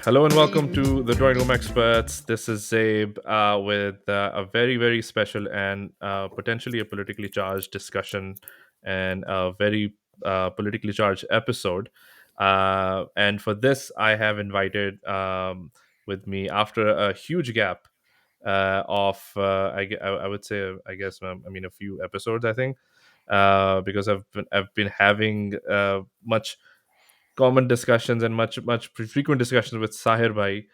Hello and welcome to the Drawing Room Experts. This is Zabe with a very, very special and potentially a politically charged discussion and a very politically charged episode. And for this, I have invited with me after a huge gap I would say, I guess, I mean, a few episodes, I think, because I've been having much common discussions and much frequent discussions with Sahir Bhai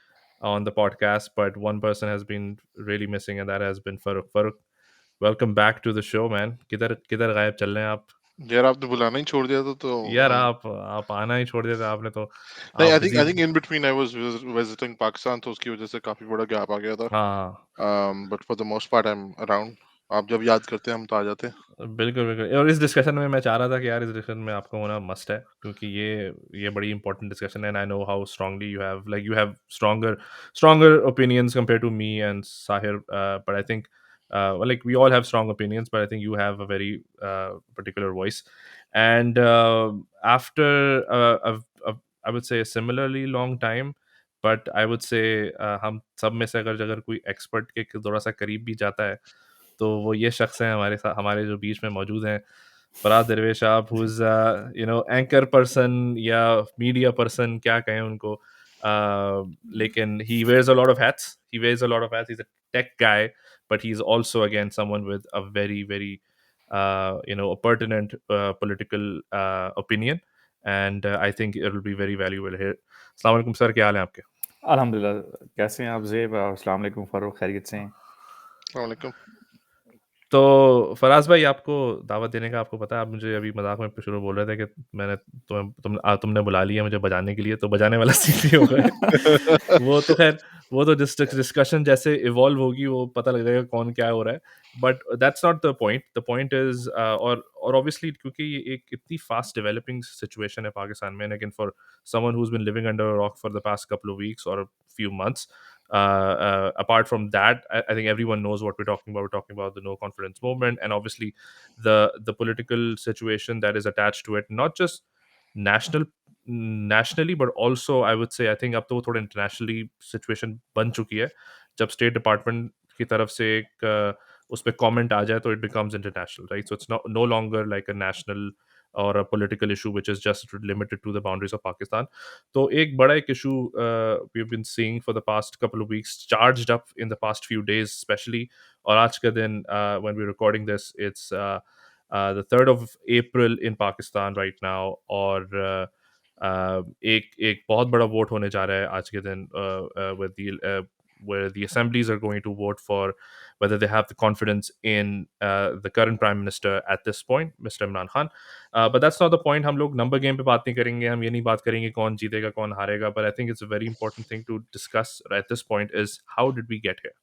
on the podcast, but one person has been really missing, and that has been Farooq. Farooq, welcome back to the show, man. किधर किधर गायब चल रहे हैं आप? यार आपने बुलाना ही छोड़ दिया तो यार आप आना ही छोड़ दिया था आपने तो। नहीं, आप I think busy. I think in between I was visiting Pakistan, तो उसकी वजह से काफी बड़ा गैप आ गया था। हाँ, but for the most part I am around. आप जब याद करते हैं हम तो आ जाते हैं। बिल्कुल, बिल्कुल। और इस डिस्कशन में मैं चाह रहा था कि यार इस डिस्कशन में आपका होना मस्ट है, क्योंकि ये बड़ी इंपॉर्टेंट डिस्कशन है and I know how strongly you have stronger opinions compare to me and Sahir, but I think like we all have strong opinions, but I think you have a very particular voice. And after I would say a similarly long time, but I would say हम सब में से अगर कोई expert के थोड़ा सा करीब भी जाता है, तो वो ये शख्स हैं हमारे जो बीच में मौजूद हैं, फराज दरवेश साहब, हु इज़ एंकर पर्सन या मीडिया पर्सन, क्या कहें उनको। लेकिन he wears a lot of hats. He's a tech guy, but he's also again someone with a very a pertinent political opinion, and I think it will be very valuable here. अस्सलाम वालेकुम sir, क्या हाल है आपके? अल्हम्दुलिल्लाह। कैसे हैं आप ज़ेब? अस्सलाम वालेकुम फ़ारूक, खैरियत से हैं? अस्सलाम वालेकुम। तो फराज भाई, आपको दावत देने का आपको पता है, आप मुझे अभी मजाक में शुरू बोल रहे थे कि मैंने तुमने बुला लिया मुझे बजाने के लिए, तो बजाने वाला सीन भी हो गए। वो तो खैर, वो तो डिस्कशन जैसे इवॉल्व होगी वो पता लग जाएगा कौन क्या हो रहा है, but that's not the point is, और ऑब्वियसली क्योंकि ये एक इतनी फास्ट डेवलपिंग सिचुएशन है पाकिस्तान में, लेकिन for someone who has been living under a rock for the past couple of weeks और few months. Apart from that, I think everyone knows what we're talking about. We're talking about the no confidence movement, and obviously the political situation that is attached to it, not just national nationally, but also I would say, I think अब तो वो थोड़ा internationally situation बन चुकी है, जब State Department की तरफ से एक उस पे comment आ जाए तो it becomes international, right? So it's not no longer like a national or a political issue which is just limited to the boundaries of Pakistan. तो एक बड़ा एक issue we've been seeing for the past couple of weeks, charged up in the past few days especially, और आज का दिन, when we're recording this, it's the 3rd of April in Pakistan right now, और एक एक बहुत बड़ा vote होने जा रहा है आज के दिन, where the assemblies are going to vote for whether they have the confidence in the current prime minister at this point, Mr. Imran Khan. But that's not the point. हम लोग नंबर गेम पे बात नहीं करेंगे, हम ये नहीं बात करेंगे कौन जीतेगा कौन हारेगा, but I think it's a very important thing to discuss at this point is how did we get here.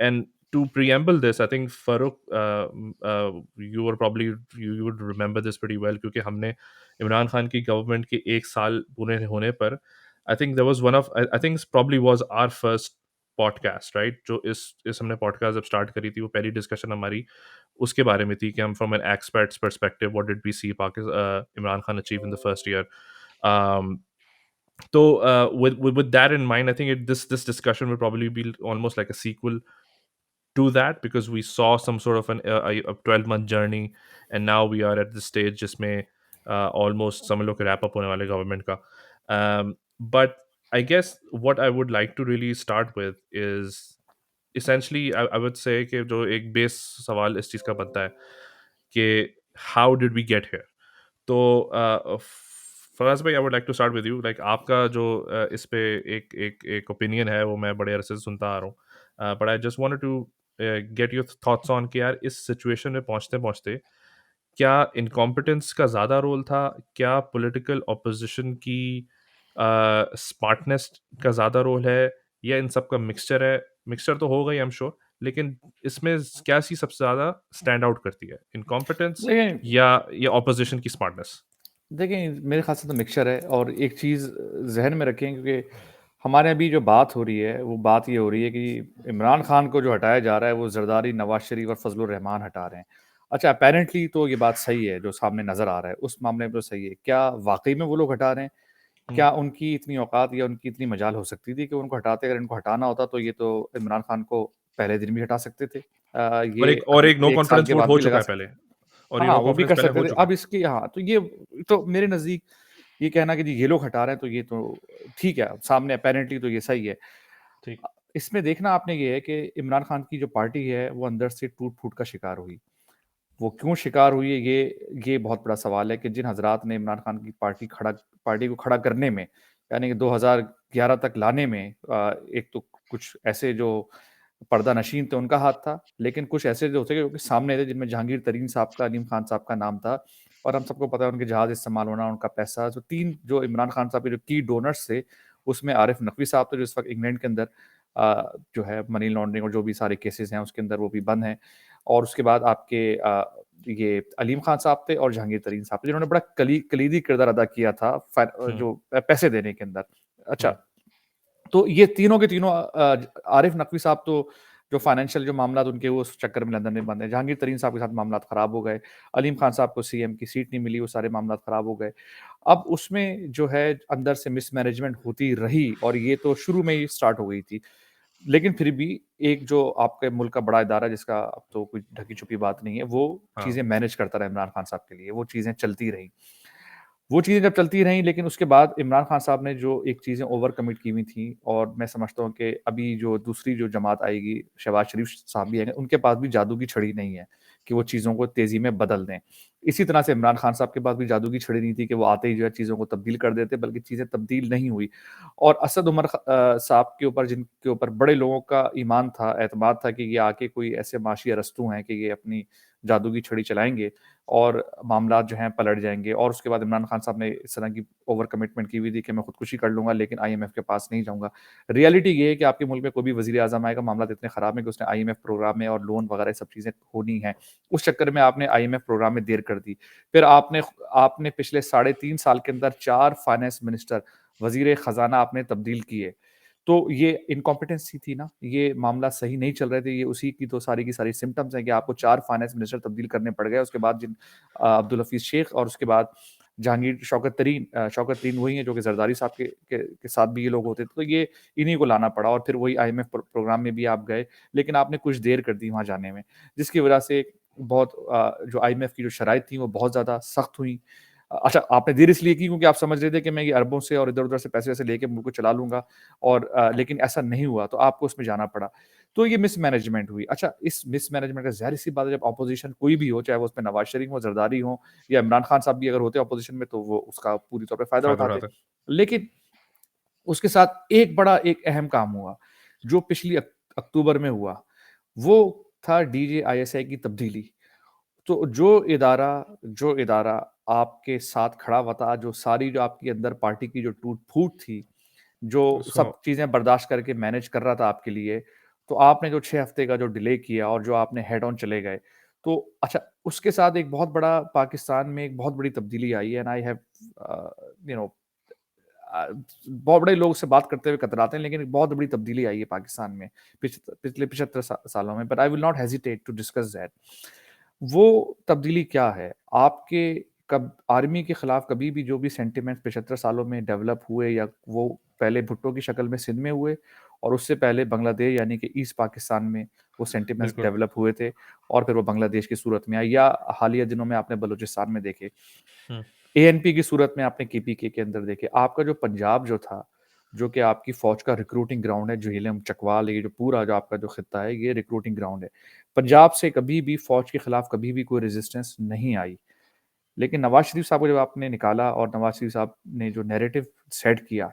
And to preamble this, I think Farooq, you would remember this pretty well, क्योंकि हमने इमरान खान की government के एक साल पूरे होने पर, I think there was I think this probably was our first podcast, right? जो इस हमने पॉडकास्ट जब स्टार्ट करी थी, वो पहली डिस्कशन हमारी उसके बारे में थी कि हम from an experts perspective what did we see Imran Khan achieve in the first year. So with that in mind, I think this discussion will probably be almost like a sequel to that, because we saw some sort of a 12-month journey, and now we are at the stage जिसमें almost समझ लो कि wrap up होने वाले government का. But I guess what I would like to really start with is essentially, I would say कि जो एक base सवाल इस चीज़ का बनता है कि how did we get here. तो फराज भाई, I would like to start with you, like आपका जो इस पे एक एक एक ओपिनियन है, वो मैं बड़े अरसे से सुनता आ रहा हूँ, but I just wanted to get your thoughts on कि यार इस सिचुएशन में पहुंचते पहुंचते क्या इनकॉम्पिटेंस का ज़्यादा रोल था, क्या पॉलिटिकल ऑपोजिशन की स्मार्टनेस का ज़्यादा रोल है, या इन सब का मिक्सचर है? मिक्सचर तो होगा ही, आई एम श्योर, लेकिन इसमें क्या चीज़ सबसे ज़्यादा स्टैंड आउट करती है, इनकॉम्पिटेंस देखें या ऑपोजिशन की स्मार्टनेस? देखें, मेरे ख़्याल से तो मिक्सचर है। और एक चीज़ ज़हन में रखें, क्योंकि हमारे अभी जो बात हो रही है, वो बात ये हो रही है कि इमरान खान को जो हटाया जा रहा है, वो ज़रदारी, नवाज़ शरीफ और फजलुर रहमान हटा रहे हैं। अच्छा, अपैरेंटली तो ये बात सही है, जो सामने नज़र आ रहा है, उस मामले में तो सही है। क्या वाक़ई में वो लोग हटा रहे हैं, क्या उनकी इतनी औकात या उनकी इतनी मजाल हो सकती थी कि उनको हटाते? अगर इनको हटाना होता तो ये तो इमरान खान को पहले दिन भी हटा सकते थे। और ये और अभी एक नो 1 साल कॉन्फिडेंस के वोट बाद हो भी चुका लगा है सकते। पहले, और ये हाँ, नो वो भी कॉन्फिडेंस कर पहले सकते हो थे। चुका अब है। इसकी हाँ, तो ये तो मेरे नज़दीक ये कहना कि जी ये लोग हटा रहे हैं तो ये तो ठीक है, सामने अपैरेंटली तो ये सही है। ठीक। इसमें देखना आपने ये है कि इमरान खान की जो पार्टी है वो अंदर से टूट-फूट का शिकार हुई। वो क्यों शिकार हुई है ये बहुत बड़ा सवाल है कि जिन हज़रात ने इमरान खान की पार्टी को खड़ा करने में, यानी कि 2011 तक लाने में एक तो कुछ ऐसे जो पर्दानशीन थे उनका हाथ था, लेकिन कुछ ऐसे जो थे कि सामने थे जिनमें जहांगीर तरीन साहब का, अलीम खान साहब का नाम था और हम सबको पता है उनके जहाज़ इस्तेमाल होना, उनका पैसा। जो 3 जो इमरान खान साहब के जो की डोनर्स थे, उसमें आरिफ नकवी साहब थे जो इस वक़्त इंग्लैंड के अंदर जो है मनी लॉन्ड्रिंग और जो भी सारे केसेज़ हैं उसके अंदर वो भी बंद हैं। और उसके बाद आपके ये अलीम खान साहब थे और जहांगीर तरीन साहब थे, जिन्होंने बड़ा कलीदी किरदार अदा किया था हुँ, जो पैसे देने के अंदर। अच्छा, हुँ, तो ये तीनों के तीनों आरिफ नकवी साहब तो जो फाइनेंशियल जो मामलात उनके वो उस चक्कर में लंदन में बंद है। जहांगीर तरीन साहब के साथ मामलात खराब हो गए। अलीम खान साहब को सीएम की सीट नहीं मिली, वो सारे मामलात खराब हो गए। अब उसमें जो है अंदर से मिसमैनेजमेंट होती रही और ये तो शुरू में ही स्टार्ट हो गई थी। लेकिन फिर भी एक जो आपके मुल्क का बड़ा इदारा जिसका अब तो कोई ढकी-छुपी बात नहीं है, वो हाँ, चीज़ें मैनेज करता रहा इमरान खान साहब के लिए, वो चीज़ें चलती रहीं। वो चीज़ें जब चलती रहीं लेकिन उसके बाद इमरान खान साहब ने जो एक चीज़ें ओवर कमिट की हुई थी और मैं समझता हूँ कि अभी जो दूसरी जो जमात आएगी, शहबाज शरीफ साहब भी आएँगे, उनके पास भी जादू की छड़ी नहीं है कि वो चीज़ों को तेज़ी में बदल दें। इसी तरह से इमरान खान साहब के पास भी जादू की छड़ी नहीं थी कि वो आते ही जो है चीज़ों को तब्दील कर देते, बल्कि चीज़ें तब्दील नहीं हुई। और असद उमर साहब के ऊपर जिनके ऊपर बड़े लोगों का ईमान था, एतमाद था कि ये आके कोई ऐसे माशी अरस्तू हैं कि ये अपनी जादू की छड़ी चलाएँगे और मामलात जो हैं पलट जाएँगे। और उसके बाद इमरान खान साहब ने इस तरह की ओवर कमिटमेंट की हुई थी कि मैं खुदकुशी कर लूँगा लेकिन आईएमएफ के पास नहीं जाऊँगा। रियलिटी ये है कि आपके मुल्क में कोई भी वज़ीर-ए-आज़म आएगा, मामलात इतने ख़राब हैं कि उसने आईएमएफ प्रोग्राम में और लोन वग़ैरह सब चीज़ें होनी हैं। उस चक्कर में आपने आईएमएफ प्रोग्राम में देर कर दी। फिर आपने आपने पिछले साढ़े 3 साल के अंदर 4 फाइनेंस मिनिस्टर, वज़ीर ख़ज़ाना आपने तब्दील किए। तो ये इनकॉम्पिटेंसी थी ना, ये मामला सही नहीं चल रहे थे, ये उसी की तो सारी की सारी सिम्पटम्स हैं कि आपको 4 फाइनेंस मिनिस्टर तब्दील करने पड़ गए। उसके बाद अब्दुल हफीज़ शेख और उसके बाद शौकत तरीन वही हैं जो कि ज़रदारी साहब के साथ भी ये लोग होते थे। तो ये इन्हीं को लाना पड़ा और फिर वही आईएमएफ प्रोग्राम में भी आप गए, लेकिन आपने कुछ देर कर दी वहाँ जाने में, जिसकी वजह से बहुत जो आईएमएफ की जो शराइत थी वो बहुत ज़्यादा सख्त हुई। अच्छा, आपने देर इसलिए की क्योंकि आप समझ रहे थे कि मैं ये अरबों से और इधर-उधर से पैसे-वैसे लेके मुल्क को चला लूँगा और लेकिन ऐसा नहीं हुआ, तो आपको उसमें जाना पड़ा। तो ये मिसमैनेजमेंट हुई। अच्छा, इस मिसमैनेजमेंट का ज़ाहिर-सी बात है जब ऑपोज़िशन कोई भी हो, चाहे वो उसमें नवाज़ शरीफ हो, ज़रदारी हो या इमरान खान साहब भी अगर होते ऑपोज़िशन में तो वो उसका पूरी तौर पे फ़ायदा फ़ायदा उठाते। उठाते हैं। लेकिन उसके साथ एक अहम काम हुआ, जो पिछली अक्टूबर में हुआ, वो था डीजीआईएसआई की तब्दीली। तो जो इदारा आपके साथ खड़ा हुआ था, जो सारी जो आपके अंदर पार्टी की जो टूट-फूट थी, जो उसको सब चीज़ें बर्दाश्त करके मैनेज कर रहा था आपके लिए, तो आपने जो 6 हफ्ते का जो डिले किया और जो आपने हेड ऑन चले गए, तो अच्छा उसके साथ एक बहुत बड़ा पाकिस्तान में एक बहुत बड़ी तब्दीली आई है and I have you know बहुत बड़े लोग उससे बात करते हुए कतराते हैं, लेकिन एक बहुत बड़ी तब्दीली आई है पाकिस्तान में पिछले 75 सालों में, but I will not hesitate to discuss that. वो तब्दीली क्या है? आपके कब आर्मी के खिलाफ कभी भी जो भी सेंटिमेंट 75 सालों में डेवलप हुए या वो पहले भुट्टो की शक्ल में सिंध में हुए और उससे पहले बांग्लादेश यानी कि ईस्ट पाकिस्तान में वो सेंटिमेंट्स बिल्कुल। डेवलप हुए थे और फिर वो बांग्लादेश की सूरत में आई या हालिया दिनों में आपने बलूचिस्तान में देखे। हुँ, एएनपी की सूरत में आपने केपीके के अंदर देखे। आपका जो पंजाब जो था, जो कि आपकी फ़ौज का रिक्रूटिंग ग्राउंड है, झेलम, चकवाल, ये जो पूरा जो आपका जो खित्ता है, ये रिक्रूटिंग ग्राउंड है। पंजाब से कभी भी फ़ौज के खिलाफ कभी भी कोई रेज़िस्टेंस नहीं आई। लेकिन नवाज़ शरीफ साहब को जब आपने निकाला और नवाज़ शरीफ साहब ने जो नैरेटिव सेट किया,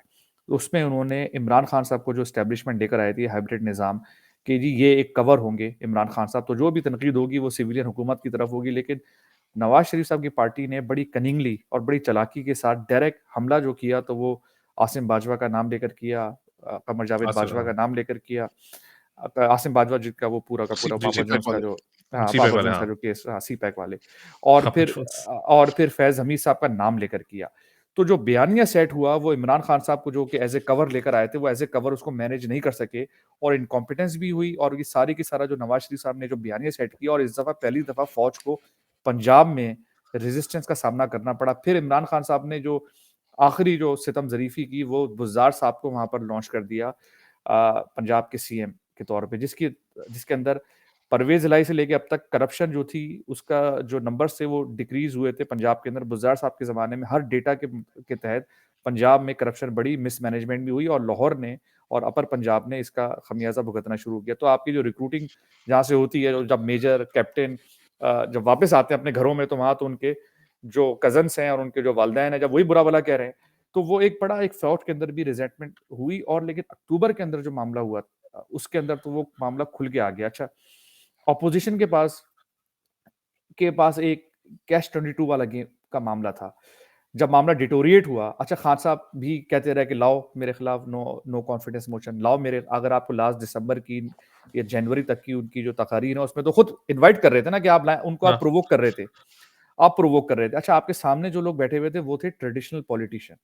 तो उसमें उन्होंने इमरान खान साहब को जो एस्टेब्लिशमेंट लेकर आए थे हाइब्रिड निज़ाम कि जी ये एक कवर होंगे इमरान खान साहब, तो जो भी तनकीद होगी वो सिविलियन हुकूमत की तरफ होगी। लेकिन नवाज़ शरीफ साहब की पार्टी ने बड़ी कनिंगली और बड़ी चालाकी के साथ डायरेक्ट हमला जो किया तो वो आसिम बाजवा का नाम लेकर किया, कमर जावेद बाजवा का नाम लेकर किया। आसिम बाजवा जिनका वो पूरा का पूरा बाबर सीपैक जोन्स का वाले। जो हाँ, सी-पैक बाबर वाले, जोन्स का हाँ। जो केस हाँ, सी-पैक वाले और बाबर फिर जोन्स। फैज़ हमीद साहब का नाम लेकर किया। तो जो बयानिया सेट हुआ वो इमरान खान साहब को जो कि एज़ ए कवर लेकर आए थे, वो एज़ ए कवर उसको मैनेज नहीं कर सके और इनकॉम्पिटेंस भी हुई और ये सारी की सारा जो नवाज़ शरीफ साहब ने जो बयानिया सेट किया और इस दफ़ा पहली दफ़ा फ़ौज को पंजाब में रेजिस्टेंस का सामना करना पड़ा। फिर इमरान खान साहब ने जो आखिरी जो सितम ज़रीफ़ी की वो बुज़दार साहब को वहाँ पर लॉन्च कर दिया पंजाब के सीएम के तौर पे, जिसके अंदर परवेज़ इलाही से लेके अब तक करप्शन जो थी, उसका जो नंबर्स थे वो डिक्रीज़ हुए थे पंजाब के अंदर। बुज़दार साहब के ज़माने में हर डेटा के तहत पंजाब में करप्शन बढ़ी, मिसमैनेजमेंट भी हुई और लाहौर ने और अपर पंजाब ने इसका खमियाज़ा भुगतना शुरू किया। तो आपकी जो रिक्रूटिंग जहाँ से होती है, जब मेजर, कैप्टन जब वापस आते हैं अपने घरों में, तो वहाँ तो उनके जो कज़न्स हैं और उनके जो वालिदैन हैं, जब वही बुरा-भला कह रहे हैं, तो वो एक फ़ौज के अंदर भी रिज़ेंटमेंट हुई। और लेकिन अक्टूबर के अंदर जो मामला हुआ उसके अंदर तो वो मामला खुल के आ गया। अच्छा, ऑपोज़िशन के पास एक कैच 22 वाला गेम का मामला था। जब मामला डिटोरिएट हुआ, अच्छा खान साहब भी कहते रहे कि लाओ मेरे खिलाफ नो कॉन्फिडेंस मोशन लाओ मेरे, अगर आपको लास्ट दिसंबर की या जनवरी तक की उनकी जो तकारीर है उसमें तो खुद इनवाइट कर रहे थे ना कि आप लाएं, उनको आप हाँ। प्रोवोक कर रहे थे। आप प्रोवोक कर रहे थे। अच्छा, आपके सामने जो लोग बैठे हुए थे वो थे ट्रेडिशनल पॉलिटिशियन,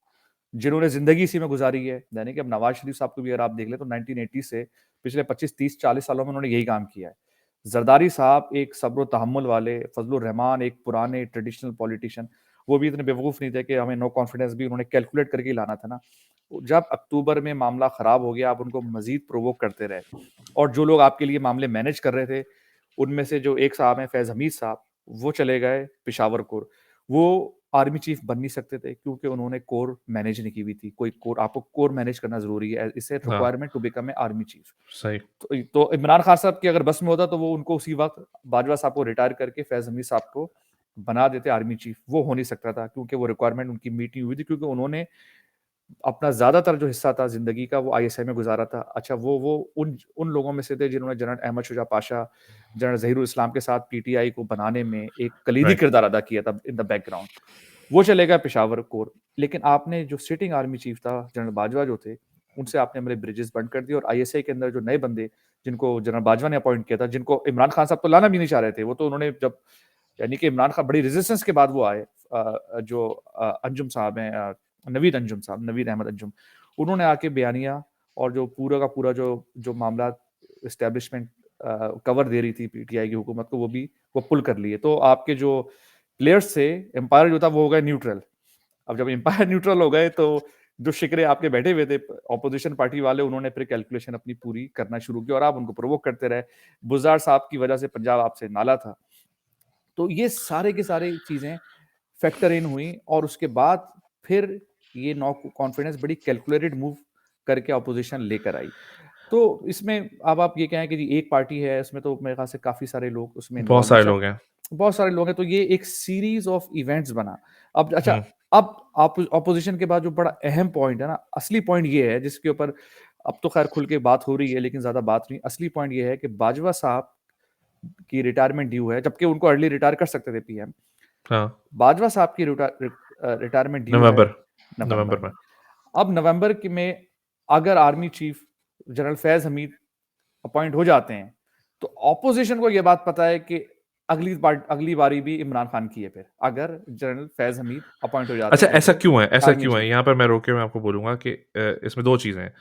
जिन्होंने ज़िंदगी इसी में गुज़ारी है। यानी कि अब नवाज़ शरीफ साहब को भी अगर आप देख लें तो 1980 से पिछले 25, 30, 40 सालों में उन्होंने यही काम किया है। ज़रदारी साहब एक सब्र तहम्मुल वाले, फज़लुर रहमान एक पुराने ट्रेडिशनल पॉलिटिशियन, वो भी इतने बेवकूफ़ नहीं थे कि हमें नो कॉन्फिडेंस भी उन्होंने कैलकुलेट करके ही लाना था ना। जब अक्टूबर में मामला ख़राब हो गया, आप उनको मज़ीद प्रोवोक करते रहे और जो लोग आपके लिए मामले मैनेज कर रहे थे, उनमें से जो एक साहब हैं फैज़ हमीद साहब, वो चले गए पेशावर कोर। वो आर्मी चीफ बन नहीं सकते थे क्योंकि उन्होंने कोर मैनेज नहीं की हुई थी। कोई कोर, आपको कोर मैनेज करना ज़रूरी है। इट्स अ हाँ, requirement to become a army chief. सही। तो इमरान खान साहब की अगर बस में होता तो वो उनको उसी वक़्त बाजवा साहब को रिटायर करके फैज़ हमीद साहब को बना देते आर्मी चीफ। वो हो नहीं सकता था क्योंकि वो रिक्वायरमेंट उनकी मीट नहीं हुई थी, क्योंकि उन्होंने अपना ज़्यादातर जो हिस्सा था ज़िंदगी का वो आईएसआई में गुज़ारा था। अच्छा, वो उन लोगों में से थे जिन्होंने जनरल अहमद शुजा पाशा, जनरल ज़हीरुल इस्लाम के साथ पीटीआई को बनाने में एक कलीदी राइट। किरदार अदा किया था इन द बैकग्राउंड। वो चले गए पेशावर कोर। लेकिन आपने जो सिटिंग आर्मी चीफ था, जनरल बाजवा जो थे, उनसे आपने हमारे ब्रिजेस बंद कर दिए और आईएसआई के अंदर जो नए बंदे, जिनको जनरल बाजवा ने अपॉइंट किया था, जिनको इमरान खान साहब तो लाना भी नहीं चाह रहे थे। वो तो उन्होंने जब, यानी कि इमरान खान बड़ी रेजिस्टेंस के बाद वो आए, जो अंजुम साहब हैं, नवीद अहमद अंजुम, उन्होंने आके बयानिया और जो पूरा का पूरा जो मामला एस्टेब्लिशमेंट कवर दे रही थी पीटीआई की हुकूमत को, वो पुल कर लिए। तो आपके जो प्लेयर्स थे, एम्पायर जो था वो हो गए न्यूट्रल। अब जब एम्पायर न्यूट्रल हो गए तो जो शिकरे आपके बैठे हुए थे ऑपोजिशन पार्टी वाले, उन्होंने फिर कैलकुलेशन अपनी पूरी करना शुरू की और आप उनको प्रोवोक करते रहे। बुज़दार साहब की वजह से पंजाब आपसे नाला था। तो ये सारे के सारे चीज़ें फैक्टर इन हुई और उसके बाद फिर ये नो कॉन्फिडेंस बड़ी कैलकुलेटेड मूव करके ऑपोजिशन लेकर आई। तो इसमें अब आप ये कहें कि जी एक पार्टी है, इसमें तो मेरे ख्याल से काफ़ी सारे लोग उसमें बहुत इन्वॉल्व हैं। सारे अच्छा, लोग हैं। बहुत सारे लोग हैं, तो ये एक सीरीज़ ऑफ इवेंट्स बना। अब अच्छा, हुँ, अब ऑपोजिशन के बाद जो बड़ा अहम पॉइंट है ना, असली पॉइंट ये है जिसके ऊपर अब तो खैर खुल के बात हो रही है लेकिन ज़्यादा बात नहीं, असली पॉइंट ये है कि बाजवा साहब की रिटायरमेंट ड्यू है, जबकि उनको अर्ली रिटायर कर सकते थे पीएम। हाँ, बाजवा साहब की रिटायरमेंट ड्यू है नवंबर नवंबर नवंबर में। में। अब नवंबर में अगर आर्मी चीफ जनरल फैज़ हमीद अपॉइंट हो जाते हैं, तो ऑपोजिशन को ये बात पता है कि अगली बारी भी इमरान खान की है फिर, अगर जनरल फैज़ हमीद अपॉइंट हो जाते अच्छा, हैं ऐसा एज़ ए क्यों है? ऐसा आर्मी क्यों है? चीफ। यहाँ पर मैं रोक के मैं आपको बोलूँगा कि इसमें 2 चीज़ें हैं।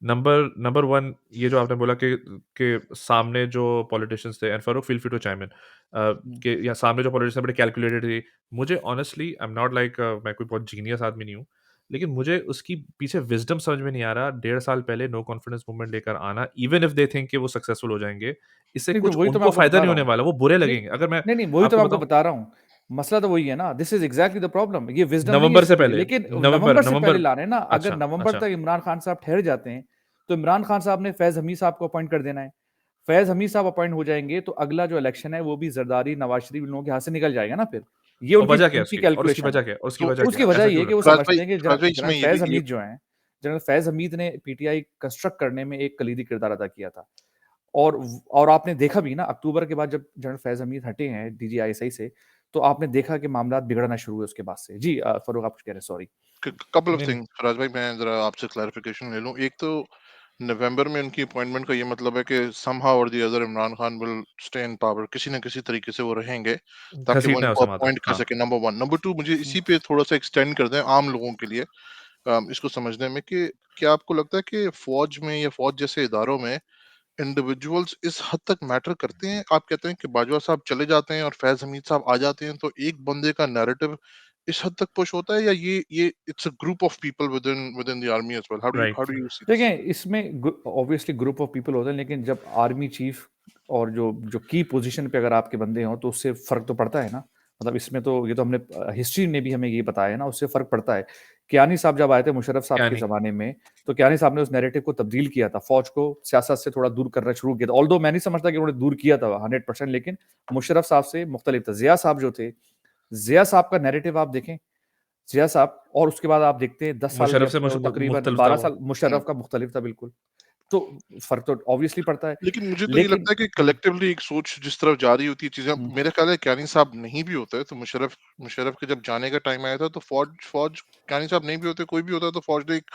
नंबर नंबर 1, ये जो आपने बोला कि सामने जो पॉलिटिशियंस थे, and Farooq feel free to chime in, हुँ। कि या सामने जो पॉलिटिशियंस बड़े कैलकुलेटेड थे। मुझे honestly I am not like, मैं कोई बहुत जीनियस आदमी नहीं हूँ। लेकिन मुझे उसकी पीछे विज़डम समझ में नहीं आ रहा। डेढ़ साल पहले नो कॉन्फिडेंस मूवमेंट लेकर आना, इवन इफ दे थिंक कि वो सक्सेसफुल हो जाएँगे, इससे नहीं, तो कुछ वही तो मैं उनको आपको फ़ायदा बता नहीं रहा होने हूँ। वाला, वो बुरे नहीं, लगेंगे। अगर मैं नहीं, वही तो आपको मैं आपको बताऊँ, बता रहा हूँ। मसला तो वही है ना, this is exactly the problem. ये विज़डम नहीं है नवंबर से इसकी, पहले, लेकिन नवंबर नवंबर से पहले नवंबर ला रहे हैं ना। अगर अच्छा, नवंबर अच्छा। तक इमरान खान साहब ठहर जाते हैं, तो इमरान खान साहब ने फैज़ हमीद साहब को अपॉइंट कर देना है। फैज़ हमीद साहब अपॉइंट हो जाएँगे, तो अगला जो इलेक्शन है, वो भी ज़रदारी, नवाज़ शरीफ इन लोगों के हाथ से निकल जाएगा ना फिर। ये और वजह क्या है उनकी उसकी? और उसकी कैलकुलेशन है। वजह क्या है? और उसकी तो वजह क्या उसकी है? वजह ऐसा ये है क्यों कि लग वो रहा फराज समझते भाई हैं कि फराज भाई जनरल इसमें फैज़ ये हमीद जो हैं, जनरल फैज़ हमीद ने पीटीआई कंस्ट्रक्ट करने में एक कलीदी किरदार अदा किया था। और आपने देखा भी ना, अक्टूबर के बाद जब जनरल फैज़ हमीद हटे हैं डीजीआईएसआई से, तो आपने देखा कि मामलात बिगड़ना शुरू हुए उसके बाद से। जी, फ़ारूक आप कुछ कह रहे हैं, सॉरी। कपल ऑफ नहीं, नहीं। थिंग्स फराज भाई, मैं जरा आपसे क्लैरिफिकेशन ले लूं। एक तो नवंबर में उनकी अपॉइंटमेंट का ये मतलब है कि समहाउ और the other Imran Khan will stay in power, किसी ना किसी तरीके से वो रहेंगे ताकि वो घसीटना है इनको उसे वहाँ तक। अपॉइंट कर हाँ। सके। Number one. नंबर टू, मुझे हुँ। इसी पे थोड़ा सा एक्सटेंड कर दें आम लोगों के लिए, इसको समझने में कि क्या आपको लगता है कि फौज में या फौज जैसे इदारों में इंडिविजुअल्स इस हद तक मैटर करते हैं? आप कहते हैं कि बाजवा साहब चले जाते हैं और फैज हमीद साहब आ जाते हैं, तो एक बंदे का नैरेटिव इस हद तक पुश होता है, या ये it's a group of people within the army as well? How right. Do you see this? देखिए, इसमें ऑब्वियसली ग्रुप ऑफ पीपल होते हैं, लेकिन जब आर्मी चीफ और जो जो की पोजीशन पे अगर आपके बंदे हों तो उससे फ़र्क तो पड़ता है ना। मतलब इसमें तो ये तो हमने हिस्ट्री ने भी हमें ये बताया है ना, उससे फ़र्क पड़ता है। कियानी साहब जब आए थे मुशर्रफ साहब क्या के नहीं। ज़माने में, तो कियानी साहब ने उस नैरेटिव को तब्दील किया था, फ़ौज को सियासत से थोड़ा दूर करना शुरू किया था। ऑल्दो मैं नहीं समझता कि उन्होंने दूर किया था 100%, लेकिन मुशर्रफ साहब से मुख्तलिफ था। ज़िया साहब जो थे, ज़िया साहब का नैरेटिव आप देखें, ज़िया साहब और उसके बाद आप देखते हैं 10 साल मुशर्रफ गैप से तकरीबन मुख्तलिफ था 12 वो। साल मुशर्रफ का मुख्तलिफ था बिल्कुल। तो फ़र्क तो ऑब्वियसली पड़ता है। लेकिन मुझे तो ये लेकिन लगता है कि कलेक्टिवली एक सोच जिस तरफ जा रही होती है चीजें, हुँ, मेरे ख्याल है क्यानी साहब नहीं भी होता है तो मुशर्रफ के जब जाने का टाइम आया था तो फौज फौज क्यानी साहब नहीं भी होते, कोई भी होता तो फौज ने एक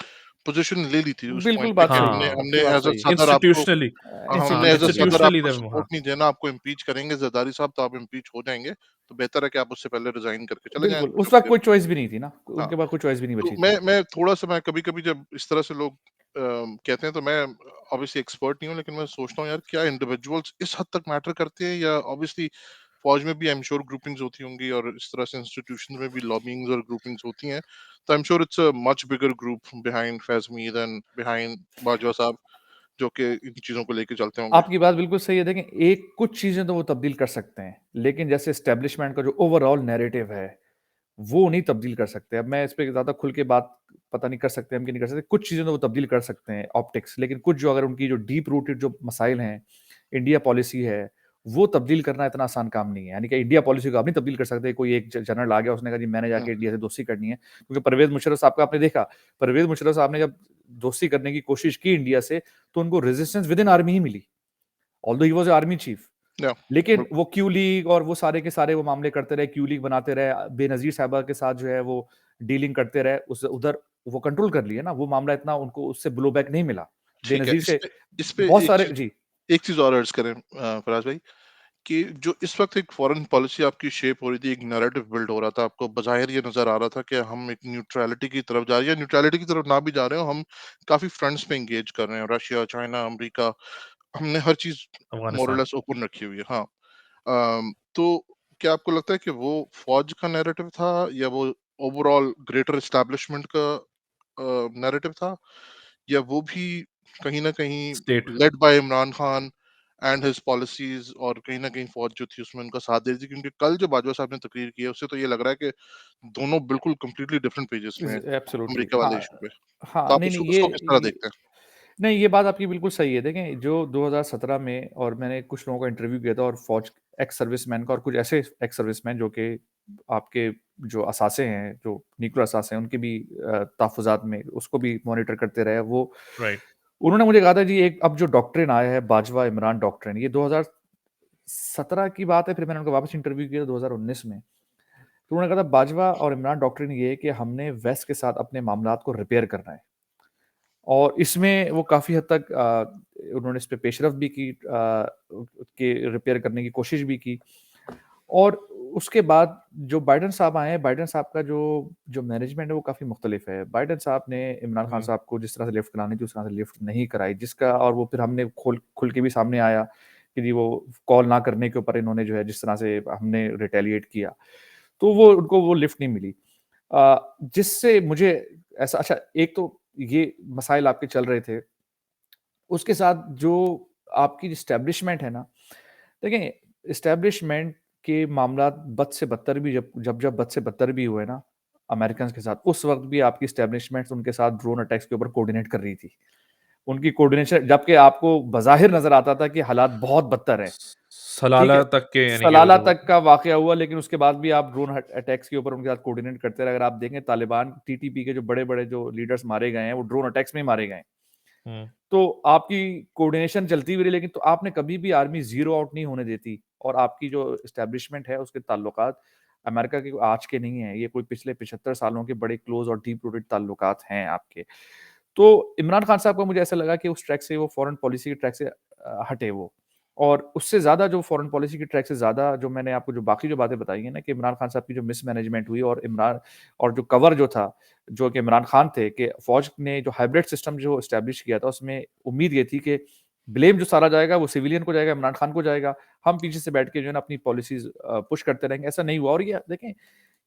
पोजीशन ले ली थी उस बिल्कुल पॉइंट पे बात कि सही हमने है, हाँ, हमने आपकी बात एज अ सही है। सदर आपको, इंस्टीट्यूशनली। हाँ, हमने एज अ इंस्टीट्यूशनली सदर इंस्टीट्यूशनली आपको थे वो, हाँ। सपोर्ट नहीं देना, आपको इम्पीच करेंगे जरदारी साहब तो आप इम्पीच हो जाएंगे, तो बेहतर है कि आप उससे पहले रिजाइन करके चले जाएं, बिल्कुल, उस वक़्त क्योंकि कोई चॉइस भी नहीं थी ना, हाँ। उनके पास कोई चॉइस भी नहीं तो बची थी। मैं थोड़ा-सा, मैं कभी-कभी जब इस तरह से लोग कहते हैं तो मैं ऑब्वियसली एक्सपर्ट नहीं हूँ, लेकिन मैं सोचता हूँ यार क्या इंडिविजुअल्स इस हद तक मैटर करते हैं, या ऑब्वियसली फौज में भी आई एम श्योर ग्रुपिंग्स होती होंगी और इस तरह से इंस्टीट्यूशन में भी लॉबिंग्स और ग्रुपिंग्स होती हैं। तो I am sure it's a much bigger group behind Faiz Mir and behind Bajwa साहब, जो कि इन चीज़ों को लेके चलते होंगे। आपकी बात बिल्कुल सही है। देखें, एक कुछ चीज़ें तो वो तब्दील कर सकते हैं, लेकिन जैसे एस्टेब्लिशमेंट का जो ओवरऑल नैरेटिव है, वो नहीं तब्दील कर सकते। अब मैं इस पे ज़्यादा खुल के बात पता नहीं कर सकते हम कि नहीं कर सकते। कुछ चीज़ें तो वो तब्दील कर सकते हैं, ऑप्टिक्स, लेकिन कुछ जो अगर उनकी जो डीप रूटेड जो मसाइल हैं, इंडिया पॉलिसी है, वो तब्दील करना इतना आसान काम नहीं है। यानी कि इंडिया पॉलिसी को आप नहीं तब्दील कर सकते। कोई एक जनरल आ गया, उसने कहा जी मैंने हुँ, जाके इंडिया से दोस्ती करनी है। क्योंकि परवेज़ मुशर्रफ साहब का आपने देखा, परवेज़ मुशर्रफ साहब ने जब दोस्ती करने की कोशिश की इंडिया से, तो उनको रेजिस्टेंस विद इन आर्मी ही मिली। Although he was army chief. या लेकिन बिल्कुल, वो क्यू लीग और वो सारे के सारे वो मामले करते रहे, क्यू लीग बनाते रहे, बेनज़ीर साहिबा के साथ जो है वो डीलिंग करते रहे, उस उधर वो कंट्रोल कर लिए ना, वो मामला इतना उनको उससे ब्लो बैक नहीं मिला। ठीक है। बेनज़ीर से इस पे बहुत सारे जी। एक चीज़ और अर्ज़ करें फराज भाई, कि जो इस वक़्त एक फ़ॉरेन पॉलिसी आपकी शेप हो रही थी, एक नैरेटिव बिल्ड हो रहा था, आपको बज़ाहिर ये नज़र आ रहा था कि हम एक न्यूट्रैलिटी की तरफ जा रहे हैं, या न्यूट्रैलिटी की तरफ ना भी जा रहे हो, हम काफ़ी फ्रंट्स पे एंगेज कर रहे हैं, रशिया, चाइना, अमेरिका, हमने हर चीज़ मोर और अफ़गानिस्तान। लेस ओपन रखी हुई है। हाँ। तो क्या आपको लगता है कि वो फ़ौज का नैरेटिव था, या वो ओवरऑल ग्रेटर एस्टेब्लिशमेंट का नैरेटिव था, या वो भी कहीं न कहीं state. Led by Imran Khan and his policies, और कहीं न कहीं फ़ौज जो थी उसमें उनका साथ दे रही थी? क्योंकि कल जो बाजवा साहब ने तकरीर की है, उससे तो ये लग रहा है कि दोनों बिल्कुल कंप्लीटली डिफरेंट पेजेस में हैं, एब्सोल्युटली अमेरिका वाले हाँ, इश्यू पे। हाँ, तो आप नहीं, नहीं, उसको उसको किस तरह ये देखते हैं? नहीं, ये बात आपकी बिल्कुल सही है। देखें, जो 2017 में और मैंने कुछ लोगों का इंटरव्यू किया था और फ़ौज एक्स सर्विसमैन का और कुछ ऐसे एक्स सर्विसमैन जो कि आपके जो असासे हैं, जो न्यूक्लियर असासे हैं, उनकी भी तहफ़्फ़ुज़ात में उसको भी मॉनिटर करते रहे। वो राइट। उन्होंने उन्होंने मुझे कहा था जी एक अब जो डॉक्ट्रिन आया है बाजवा-इमरान डॉक्ट्रिन, ये 2017 की बात है, फिर मैंने उनका वापस इंटरव्यू किया 2019 में। तो उन्होंने कहा था बाजवा और इमरान डॉक्ट्रिन ये है कि हमने वेस्ट के साथ अपने मामलात को रिपेयर करना है। और इसमें वो काफ़ी हद तक उन्होंने इस पे पेशरफ़्त भी की कि रिपेयर करने की कोशिश भी की। और उसके बाद जो बाइडेन साहब आए हैं, बाइडेन साहब का जो जो मैनेजमेंट है वो काफ़ी मुख्तलिफ है। बाइडेन साहब ने इमरान खान हुँ। साहब को जिस तरह से लिफ्ट करानी थी, उस तरह से लिफ्ट नहीं कराई, जिसका और वो फिर हमने खुल के भी सामने आया कि जी वो कॉल ना करने के ऊपर इन्होंने जो है जिस तरह से हमने रिटेलिएट किया, तो वो उनको वो लिफ्ट नहीं मिली। जिससे मुझे ऐसा अच्छा एक तो ये मसाइल आपके चल रहे थे। उसके साथ जो आपकी एस्टेब्लिशमेंट है ना, देखें एस्टेब्लिशमेंट के मामलात बद से बदतर भी जब बद से बदतर भी हुए ना अमेरिकन्स के साथ, उस वक़्त भी आपकी एस्टेब्लिशमेंट्स उनके साथ ड्रोन अटैक्स के ऊपर कोऑर्डिनेट कर रही थी। उनकी कोऑर्डिनेशन जबकि आपको बज़ाहिर नज़र आता था कि हालात बहुत बदतर हैं। स ठीक सलाला है, तक के यानी कि वो सलाला जो तक का वाक़या हुआ, लेकिन उसके बाद भी आप ड्रोन अटैक्स के ऊपर उनके साथ कोऑर्डिनेट करते रहे। अगर आप देखें तालिबान टीटीपी के जो बड़े-बड़े जो लीडर्स मारे गए हैं, वो ड्रोन अटैक्स में ही मारे गए हैं। हुँ। तो आपकी कोऑर्डिनेशन चलती भी रही, लेकिन तो आपने कभी भी आर्मी ज़ीरो आउट नहीं होने देती और आपकी जो एस्टेब्लिशमेंट है उसके ताल्लुकात अमेरिका के आज के नहीं हैं, ये कोई पिछले 75 सालों के बड़े क्लोज़ और डीप रूटेड ताल्लुकात हैं आपके। तो इमरान खान साहब को मुझे ऐसा लगा कि उस ट्रैक से वो फॉरेन पॉलिसी के ट्रैक से हटे वो। और उससे ज़्यादा जो फॉरेन पॉलिसी के ट्रैक से ज़्यादा जो मैंने आपको जो बाकी जो बातें बताई हैं ना कि इमरान खान साहब की जो मिसमैनेजमेंट हुई और इमरान और जो कवर जो था, जो कि इमरान खान थे कि फ़ौज ने जो हाइब्रिड सिस्टम जो एस्टेब्लिश किया था, उसमें उम्मीद ये थी कि ब्लेम जो सारा जाएगा वो सिविलियन को जाएगा, इमरान खान को जाएगा। हम पीछे से बैठ के जो है ना अपनी पॉलिसीज़ पुश करते रहेंगे, ऐसा नहीं हुआ और ये देखें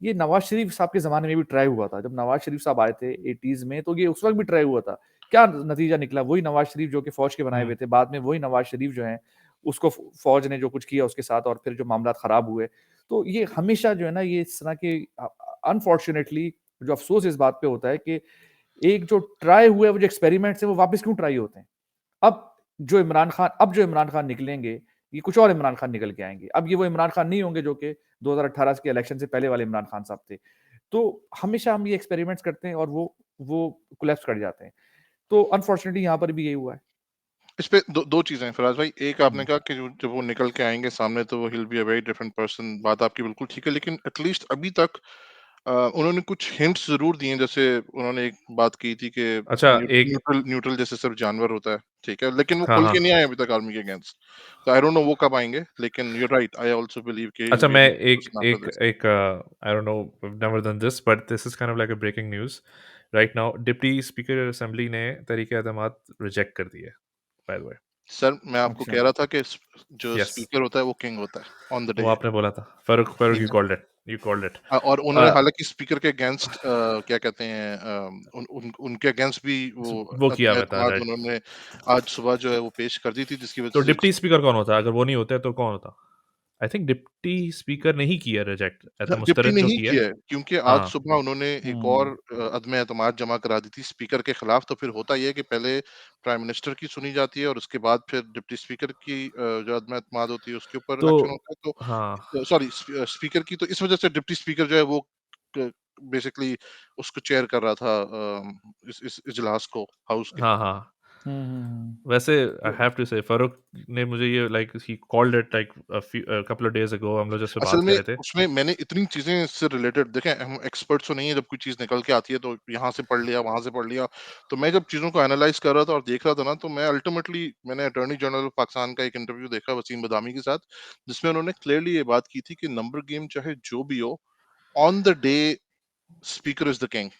ये नवाज शरीफ साहब के ज़माने में भी ट्राई हुआ था। जब नवाज शरीफ साहब आए थे 80s में, तो ये उस वक़्त भी ट्राई हुआ था। क्या नतीजा निकला? वही नवाज शरीफ जो कि फ़ौज के बनाए हुँ। हुए थे, बाद में वही नवाज शरीफ जो हैं, उसको फ़ौज ने जो कुछ किया उसके साथ, और फिर जो मामलात ख़राब हुए। तो ये हमेशा जो है ना, ये इस तरह के अनफॉर्च्यूनेटली जो अफ़सोस इस बात पे होता है कि एक जो ट्राई हुए, वो जो एक्सपेरिमेंट्स हैं, वो वापस क्यों ट्राई होते हैं? अब जो इमरान खान निकलेंगे, ये कुछ और इमरान खान निकल के आएँगे। अब ये वो इमरान खान नहीं होंगे जो कि 2018 के इलेक्शन से पहले वाले इमरान खान साहब थे। तो हमेशा हम ये एक्सपेरिमेंट्स करते हैं और वो कोलैप्स कर जाते हैं। तो अनफॉर्चुनेटली यहाँ पर भी यही हुआ है। इस पे दो चीजें हैं फराज भाई। एक आपने हुँ। कहा कि जब वो निकल के आएंगे सामने तो वो हिल be a very different person. बात आपकी बिल्कुल ठीक है, लेकिन एटलीस्ट अभी तक उन्होंने कुछ हिंट्स जरूर दिए हैं। जैसे उन्होंने एक बात की थी कि अच्छा एक न्यूट्रल न्यूट्रल जैसे सिर्फ जानवर होता है, ठीक है, लेकिन वो हाँ, खुल के नहीं हाँ। आए अभी तक आर्मी के अगेंस्ट। तो आई डोंट नो वो कब आएंगे, लेकिन you right, I also believe कि अच्छा he'll be मैं in a एक position after एक this. एक I don't know I've never done this but this is kind of like a breaking news right now deputy speaker assembly ने तहरीक एतमाद reject कर दी है बाय द वे सर मैं आपको अच्छा। कह रहा था कि जो यस स्पीकर होता है वो किंग होता है ऑन द वो डे। आपने बोला था फारूक ठीक यू है। कॉल्ड इट और उन्होंने हालांकि स्पीकर के अगेंस्ट क्या कहते हैं उनके अगेंस्ट भी वो वो किया हुआ था एतमाद राइट उन्होंने आज सुबह जो है वो पेश कर दी थी, जिसकी तो वजह डिप्टी से स्पीकर कौन होता अगर वो नहीं होते तो कौन होता आई थिंक डिप्टी स्पीकर ने ही किया रिजेक्ट ऐसा डिप्टी मुस्तरद ने जो ही किया किया है, क्योंकि आज हाँ सुबह उन्होंने एक और हुँ। अदम एतमाद जमा करा दी थी स्पीकर के खिलाफ। तो फिर होता यह है कि पहले प्राइम मिनिस्टर की सुनी जाती है और उसके बाद फिर डिप्टी स्पीकर की जो अदम एतमाद होती है उसके ऊपर तो एक्शन होता है। हाँ तो सॉरी, स्पीकर की, तो इस वजह से डिप्टी स्पीकर जो है वो बेसिकली उसको चेयर कर रहा था, इस इजलास को, हाउस के। हाँ हाँ हुँ, हुँ, हुँ। वैसे आई तो हैव टू से फारूक ने मुझे ये like he called it like couple of days ago हम लोग जिससे असल बात कर में रहे थे उसमें मैंने इतनी चीजें इससे रिलेटेड, देखें हम एक्सपर्ट्स तो नहीं है, जब कोई चीज निकल के आती है तो यहाँ से पढ़ लिया वहां से पढ़ लिया। तो मैं जब चीजों को एनालाइज कर रहा था और देख रहा था ना, तो मैं अल्टीमेटली मैंने अटॉर्नी जनरल ऑफ पाकिस्तान का एक इंटरव्यू देखा वसीम बदामी के साथ, जिसमें उन्होंने क्लियरली ये बात की थी कि नंबर गेम चाहे जो भी हो, on the day speaker is the king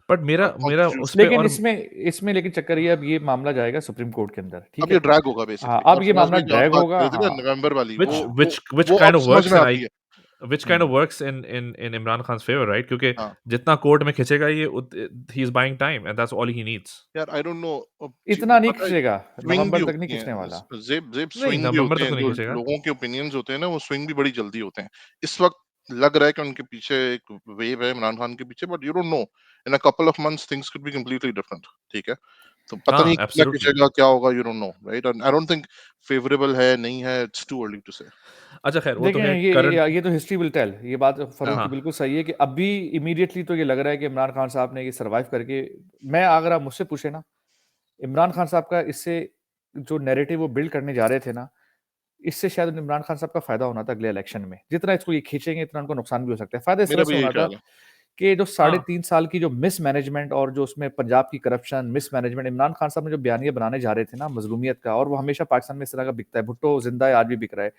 but मेरा मेरा उस कॉन्स्टिट्यूशनली। पे लेकिन और इसमें इसमें लेकिन चक्कर ये, अब ये मामला जाएगा सुप्रीम कोर्ट के अंदर, ठीक अब ये है? ड्रैग होगा हाँ, बेसिकली। और अब ये फराज मामला भाई जो आप ड्रैग बात कर होगा, रहे थे ना हाँ। नवंबर वाली, which which which वो kind अब of समझ works में in आती है। which kind hmm. of works in Imran Khan's favor right क्योंकि हाँ जितना कोर्ट में खींचेगा ये he is buying time and that's all he needs यार, आई डोंट नो। इतना नहीं पता है, खींचेगा, स्विंग भी नवंबर तक नहीं होती खींचने हैं, वाला। जेब जेब नहीं स्विंग भी नवंबर होते तक हैं, तो नहीं जो खींचेगा लोगों के ओपिनियंस होते हैं ना, वो स्विंग भी बड़ी जल्दी होते हैं। इस वक्त लग रहा है कि उनके पीछे एक वेव है इमरान खान के पीछे, but you don't know, in a couple of months things could be completely different. ठीक है, तो पता हाँ नहीं कितना एब्सोल्युटली खींचेगा, क्या होगा, you don't know, right? I don't think favourable है, नहीं है, इट्स टू अर्ली टू से। अच्छा खैर वो तो देखें, है ये करंट ये तो हिस्ट्री विल टेल। ये बात फ़ारूक हाँ की हाँ बिल्कुल सही है कि अभी इमीडिएटली तो ये लग रहा है कि इमरान खान साहब ने ये सर्वाइव करके, मैं अगर आप मुझसे पूछे ना, इमरान खान साहब का इससे जो नैरेटिव वो बिल्ड करने जा रहे थे ना, इससे शायद इमरान खान साहब का फ़ायदा होना था अगले इलेक्शन में। जितना इसको ये खींचेंगे, इतना उनको नुकसान भी हो सकता है। फ़ायदा इस मेरा वजह से भी यही होना था ख्याल है। कि जो साढ़े हाँ 3 साल की जो मिसमैनेजमेंट और जो उसमें पंजाब की करप्शन, मिसमैनेजमेंट, इमरान खान साहब ने जो बयानिया बनाने जा रहे थे ना मज़लूमियत का, और वो हमेशा पाकिस्तान में इस तरह का बिकता है, भुट्टो ज़िंदा है, आज भी बिक रहा है।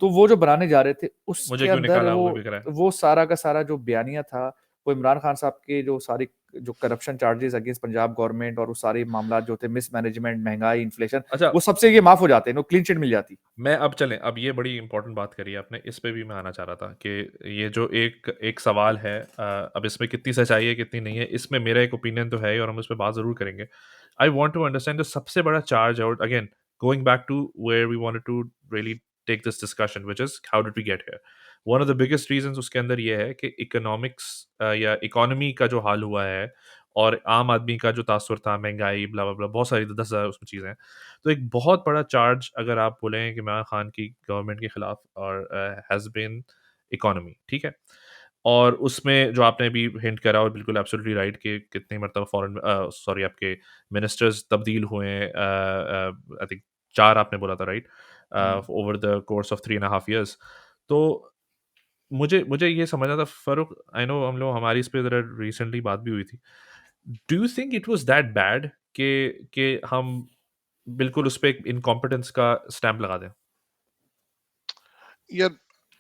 तो वो जो बनाने जा रहे थे, मुझे उसके क्यों अंदर निकाला वो भी बिक रहा है वो सारा का सारा जो बयानिया था, वो इमरान खान साहब के जो सारी जो corruption charges against Punjab government और वो सारे मामलात जो थे, मिसमैनेजमेंट, महँगाई, इन्फ्लेशन, अच्छा वो सबसे ये माफ़ हो जाते हैं, नो क्लीन चिट मिल जाती। मैं अब चलें अब ये बड़ी इंपॉर्टेंट बात करी आपने इस पे भी मैं आना चाह रहा था कि ये जो एक एक सवाल है अब इसमें कितनी सच्चाई है कितनी नहीं है इसमें मेरा एक ओपिनियन तो है ही और हम इस पे बात ज़रूर करेंगे आई वांट टू अंडरस्टैंड जो सबसे बड़ा चार्ज और again going back to where we wanted to really take this discussion which is how did we get here one of the biggest reasons उसके अंदर ये है कि इकोनॉमिक्स या इकोनॉमी का जो हाल हुआ है और आम आदमी का जो तासुर था महंगाई ब्ला ब्ला ब्ला बहुत सारी 10,000 उसमें चीज़ें हैं तो एक बहुत बड़ा चार्ज अगर आप बोलें कि इमरान खान की गवर्नमेंट के खिलाफ और हैज़ बीन इकोनॉमी ठीक है और उसमें जो आपने अभी हिंट करा और बिल्कुल एब्सोल्युटली राइट कि कितनी मरतबा फॉरेन सॉरी आपके मिनिस्टर्स तब्दील हुए आई थिंक 4 आपने बोला था right hmm. Over the course of 3.5 years तो मुझे मुझे ये समझना था फ़ारूक आई नो हम लोग हमारी इस पे ज़रा रिसेंटली बात भी हुई थी do you think it was that bad कि हम बिल्कुल उस पे एक इनकॉम्पिटेंस का स्टैम्प लगा दें? यार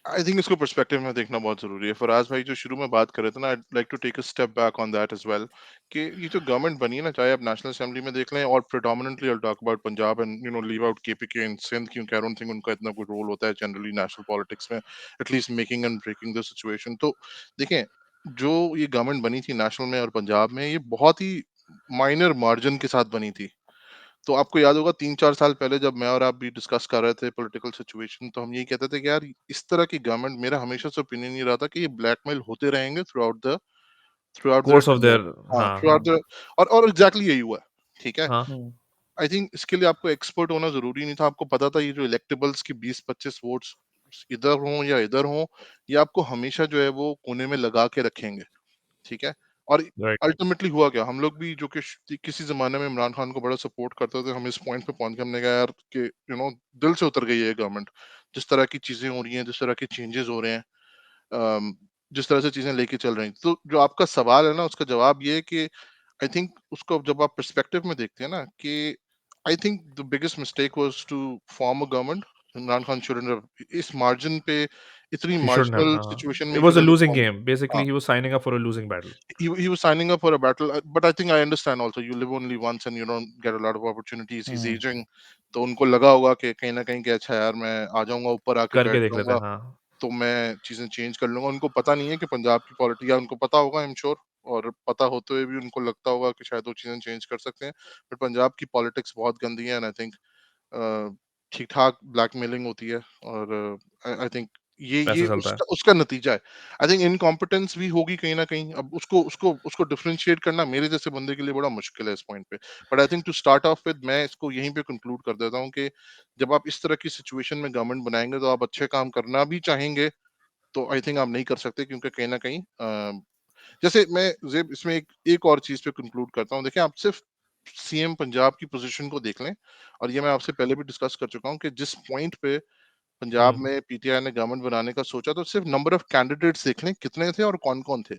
आई थिंक इसको पर्सपेक्टिव में देखना बहुत जरूरी है। फराज भाई जो शुरू में बात कर रहे थे ना, I like to take a step back on that as well, कि ये जो गवर्नमेंट बनी है ना, चाहे आप नेशनल असेंबली में देख लें और predominantly I talk about Punjab and leave out KPK and Sindh, क्योंकि आई डोंट थिंक उनका इतना कोई रोल होता है जनरली नेशनल पॉलिटिक्स में, at least making and breaking the situation. तो देखें, जो ये गवर्नमेंट बनी थी नेशनल में और पंजाब में, ये बहुत ही माइनर मार्जिन के साथ बनी थी। तो आपको याद होगा 3-4 साल पहले जब मैं और आप भी डिस्कस कर रहे थे पॉलिटिकल सिचुएशन, तो हम यही कहते थे कि यार इस तरह की गवर्नमेंट, मेरा हमेशा से ओपिनियन ये रहा था कि ये ब्लैकमेल होते रहेंगे through out the course of their. हाँ, हाँ, थ्रू आउट द और एग्जैक्टली यही हुआ है, ठीक है। हाँ, हुँ, आई थिंक इसके लिए आपको एक्सपर्ट होना जरूरी नहीं था, आपको पता था ये जो इलेक्टेबल्स की 20-25 वोट्स इधर हों या इधर हों, ये आपको हमेशा जो है वो कोने में लगा के रखेंगे, ठीक है। और राइट। अल्टीमेटली हुआ क्या, हम लोग भी जो कि किसी जमाने में इमरान खान को बड़ा सपोर्ट करते थे, हम इस पॉइंट पे पहुंच गए, हमने कहा यार कि दिल से उतर गई है गवर्नमेंट। जिस तरह की चीजें हो रही हैं, जिस तरह के चेंजेस हो रहे हैं, जिस तरह से चीजें लेके चल रही हैं, तो जो आपका सवाल है ना, उसका जवाब ये है कि आई थिंक उसको जब आप पर्सपेक्टिव में देखते हैं ना, कि I think the biggest mistake was to form a government. Imran Khan shouldn't have इस मार्जिन पे, इतनी ही शुडन्ट हैव, मार्जिनल हाँ। सिचुएशन में it he was a shouldn't losing form. Game. Basically he was signing up for a losing battle. he was signing up for a battle, but I think I understand also, you live only once and you don't get a lot of opportunities. He's hmm, aging, तो उनको लगा होगा कि कहीं ना कहीं कि अच्छा यार मैं आ जाऊंगा, ऊपर आके बैठ करके देख लेते जाऊंगा, हैं, हाँ। तो मैं चीजें चेंज कर लूंगा। उनको पता नहीं है कि पंजाब की पॉलिटिक्स, या उनको पता होगा आई एम श्योर, और पता होते हुए भी उनको लगता होगा कि शायद वो चीजें चेंज कर सकते हैं, बट पंजाब की पॉलिटिक्स बहुत गंदी है, एंड आई थिंक ठीक ठाक ब्लैकमेलिंग होती है, और आई थिंक ये पैसा चलता है। उसका नतीजा है। आई थिंक इनकॉम्पिटेंस भी होगी कहीं ना कहीं, अब उसको उसको उसको डिफरेंशिएट करना मेरे जैसे बंदे के लिए बड़ा मुश्किल है इस पॉइंट पे। But I think to start off with, मैं इसको यहीं पे कंक्लूड कर देता हूँ कि जब आप इस तरह की सिचुएशन में गवर्नमेंट बनाएंगे, तो आप अच्छे काम करना भी चाहेंगे, तो आई थिंक आप नहीं कर सकते, क्योंकि कहीं ना कहीं जैसे मैं ज़ेब इसमें एक और चीज़ पे कंक्लूड करता हूँ। देखिए, आप सिर्फ सीएम पंजाब की पोज़ीशन को देख लें, और ये मैं आपसे पहले भी डिस्कस कर चुका हूँ कि जिस पॉइंट पे पंजाब हुँ, में पीटीआई ने गवर्नमेंट बनाने का सोचा, तो सिर्फ नंबर ऑफ कैंडिडेट्स देख लें कितने थे और कौन-कौन थे।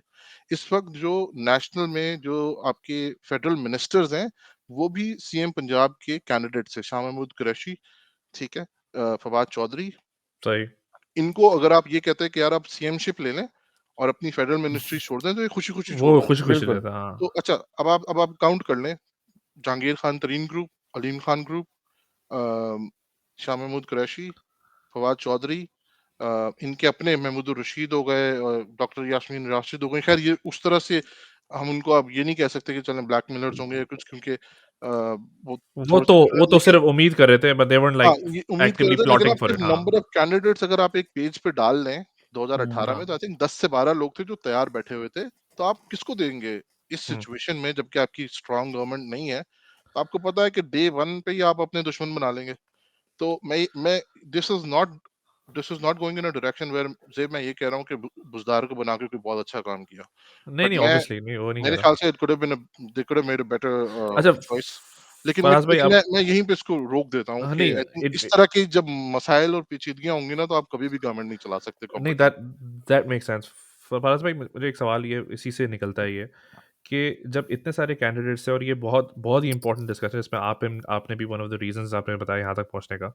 इस वक़्त जो नेशनल में जो आपके फेडरल मिनिस्टर्स हैं, वो भी सीएम पंजाब के कैंडिडेट्स हैं। शाह महमूद कुरैशी, ठीक है? फवाद चौधरी, सही। इनको अगर आप ये कहते हैं कि यार आप सीएमशिप ले लें और अपनी फेडरल मिनिस्ट्री छोड़ दें, तो ये खुशी-खुशी वो छोड़ देंगे। खुशी-खुशी बिल्कुल। रहता है, तो हाँ। अच्छा, अब आप काउंट कर लें, जहांगीर खान तरीन ग्रुप, अलीम खान ग्रुप, शाह महमूद कुरैशी, फवाद चौधरी, इनके अपने महमूदुर रशीद हो गए, डॉक्टर यास्मीन राशिद हो गई। खैर ये उस तरह से हम उनको अब ये नहीं कह सकते कि चलें ब्लैकमेलर्स होंगे या कुछ, क्योंकि वो थोड़े से वो तो लेकिन सिर्फ़ उम्मीद कर रहे थे, बट दे weren't हाँ, लाइक ये उम्मीद कर एक्टिवली रहे थे, लेकिन आप प्लॉटिंग फॉर सिर्फ इट, नंबर हाँ। ऑफ कैंडिडेट्स अगर आप एक पेज पे डाल लें हुँ, 2018 में, तो हाँ। आई थिंक 10 से 12 लोग थे जो तैयार बैठे हुए थे। तो आप किसको देंगे इस हुँ। सिचुएशन में, जबकि आपकी स्ट्रांग गवर्नमेंट नहीं है? तो आपको पता है कि डे 1 पे ही आप अपने दुश्मन बना लेंगे। तो मैं this is not going in a direction where Zeb, मैं ये कह रहा हूँ कि बुज़दार को बना के कोई बहुत अच्छा काम किया। नहीं, बट नहीं, मैं ऑब्वियसली नहीं, वो नहीं कह मेरे रहा। ख्याल से it could have been they could have made a better अच्छा, चॉइस। लेकिन मैं फराज भाई लेकिन अब मैं यहीं पे इसको रोक देता हूँ कि नहीं, आई थिंक इस इट तरह की जब मसाइल और पेचीदगियाँ होंगी ना, तो आप कभी भी गवर्नमेंट नहीं चला सकते नहीं, competent. That makes sense. Faraz भाई, मुझे एक सवाल ये इसी से निकलता है ये, कि जब इतने सारे कैंडिडेट्स हैं और ये बहुत बहुत ही इंपॉर्टेंट डिस्कशन है, इसमें आपने भी वन ऑफ द रीजंस आपने बताया यहाँ तक पहुँचने का।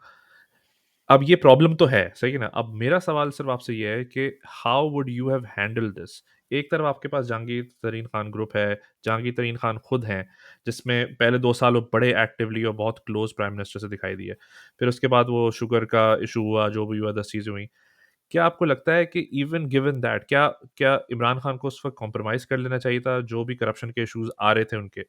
अब ये प्रॉब्लम तो है, सही है ना? अब मेरा सवाल सिर्फ़ आपसे ये है कि how would you have handled this? एक तरफ आपके पास जहांगीर तरीन खान ग्रुप है, जहांगीर तरीन खान खुद हैं, जिसमें पहले 2 साल वो बड़े एक्टिवली और बहुत क्लोज़ प्राइम मिनिस्टर से दिखाई दिए। फिर उसके बाद वो शुगर का इश्यू हुआ, जो भी हुआ 10 चीज़ें हुईं। क्या आपको लगता है कि इवन गिवन दैट, क्या क्या इमरान खान को उस वक़्त कॉम्प्रोमाइज़ कर लेना चाहिए था, जो भी करप्शन के इश्यूज़ आ रहे थे उनके?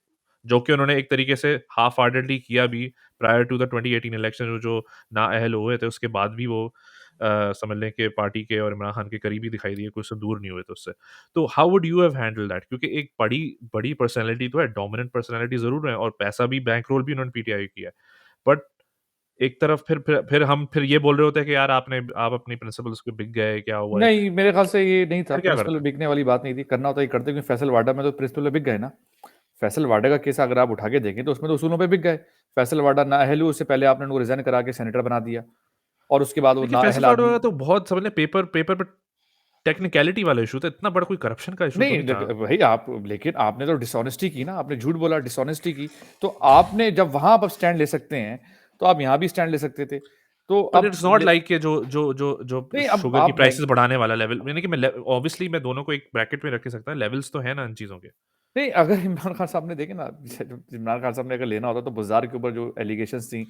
जो कि उन्होंने एक तरीके से हाफ़ हार्टेडली किया भी प्रायर टू द 2018 इलेक्शन, जो नाअहल हुए थे, उसके बाद भी वो समझ लें कि पार्टी के और इमरान खान के करीबी दिखाई दिए, कोई उससे दूर नहीं हुए थे उससे। तो how would you have handled that? क्योंकि एक बड़ी बड़ी पर्सनैलिटी तो है, डोमिनेंट पर्सनैलिटी ज़रूर है और पैसा भी बैंक-रोल भी उन्होंने पीटीआई किया है। बट एक तरफ फिर ये बोल रहे होते हैं कि यार आप अपनी प्रिंसिपल्स पे बिक गए, क्या हुआ है? नहीं, मेरे ख़्याल से ये नहीं था, फिर क्या प्रिंसिपल करते? बिकने वाली बात नहीं थी, करना होता ये करते, क्योंकि फैसल वाडा में तो प्रिंसिपल बिक गए ना। फैसल वाडा का केस अगर आप उठा के देखें, तो उसमें तो उसूलों पे बिक गए। फैसल वाडा नाअहल हुए, उससे पहले आपने उनको रिज़ाइन करा के सेनेटर बना दिया और उसके बाद वो देखिए, फैसल नाअहल वाडा आदमी। का तो बहुत समझ लें पेपर पेपर पे टेक्निकैलिटी वाला इश्यू था, इतना बड़ा कोई करप्शन का इश्यू तो नहीं, नहीं देख था। भई आप, लेकिन आपने तो डिसऑनेस्टी की ना, आपने झूठ बोला, डिसऑनेस्टी की, तो आपने जब वहाँ आप स्टैंड ले सकते हैं, तो आप यहाँ भी स्टैंड ले सकते थे। तो बट अब इट्स नॉट ले लाइक कि जो नहीं, अब शुगर की आप प्राइसेस बढ़ाने वाला लेवल, यानी कि मैं ऑब्वियसली मैं दोनों को एक ब्रैकेट में रख के सकता, लेवल्स तो है ना इन चीज़ों के। नहीं, अगर इमरान खान साहब ने देखे ना, इमरान खान साहब ने अगर लेना होता तो बुज़दार के ऊपर जो एलिगेशंस थी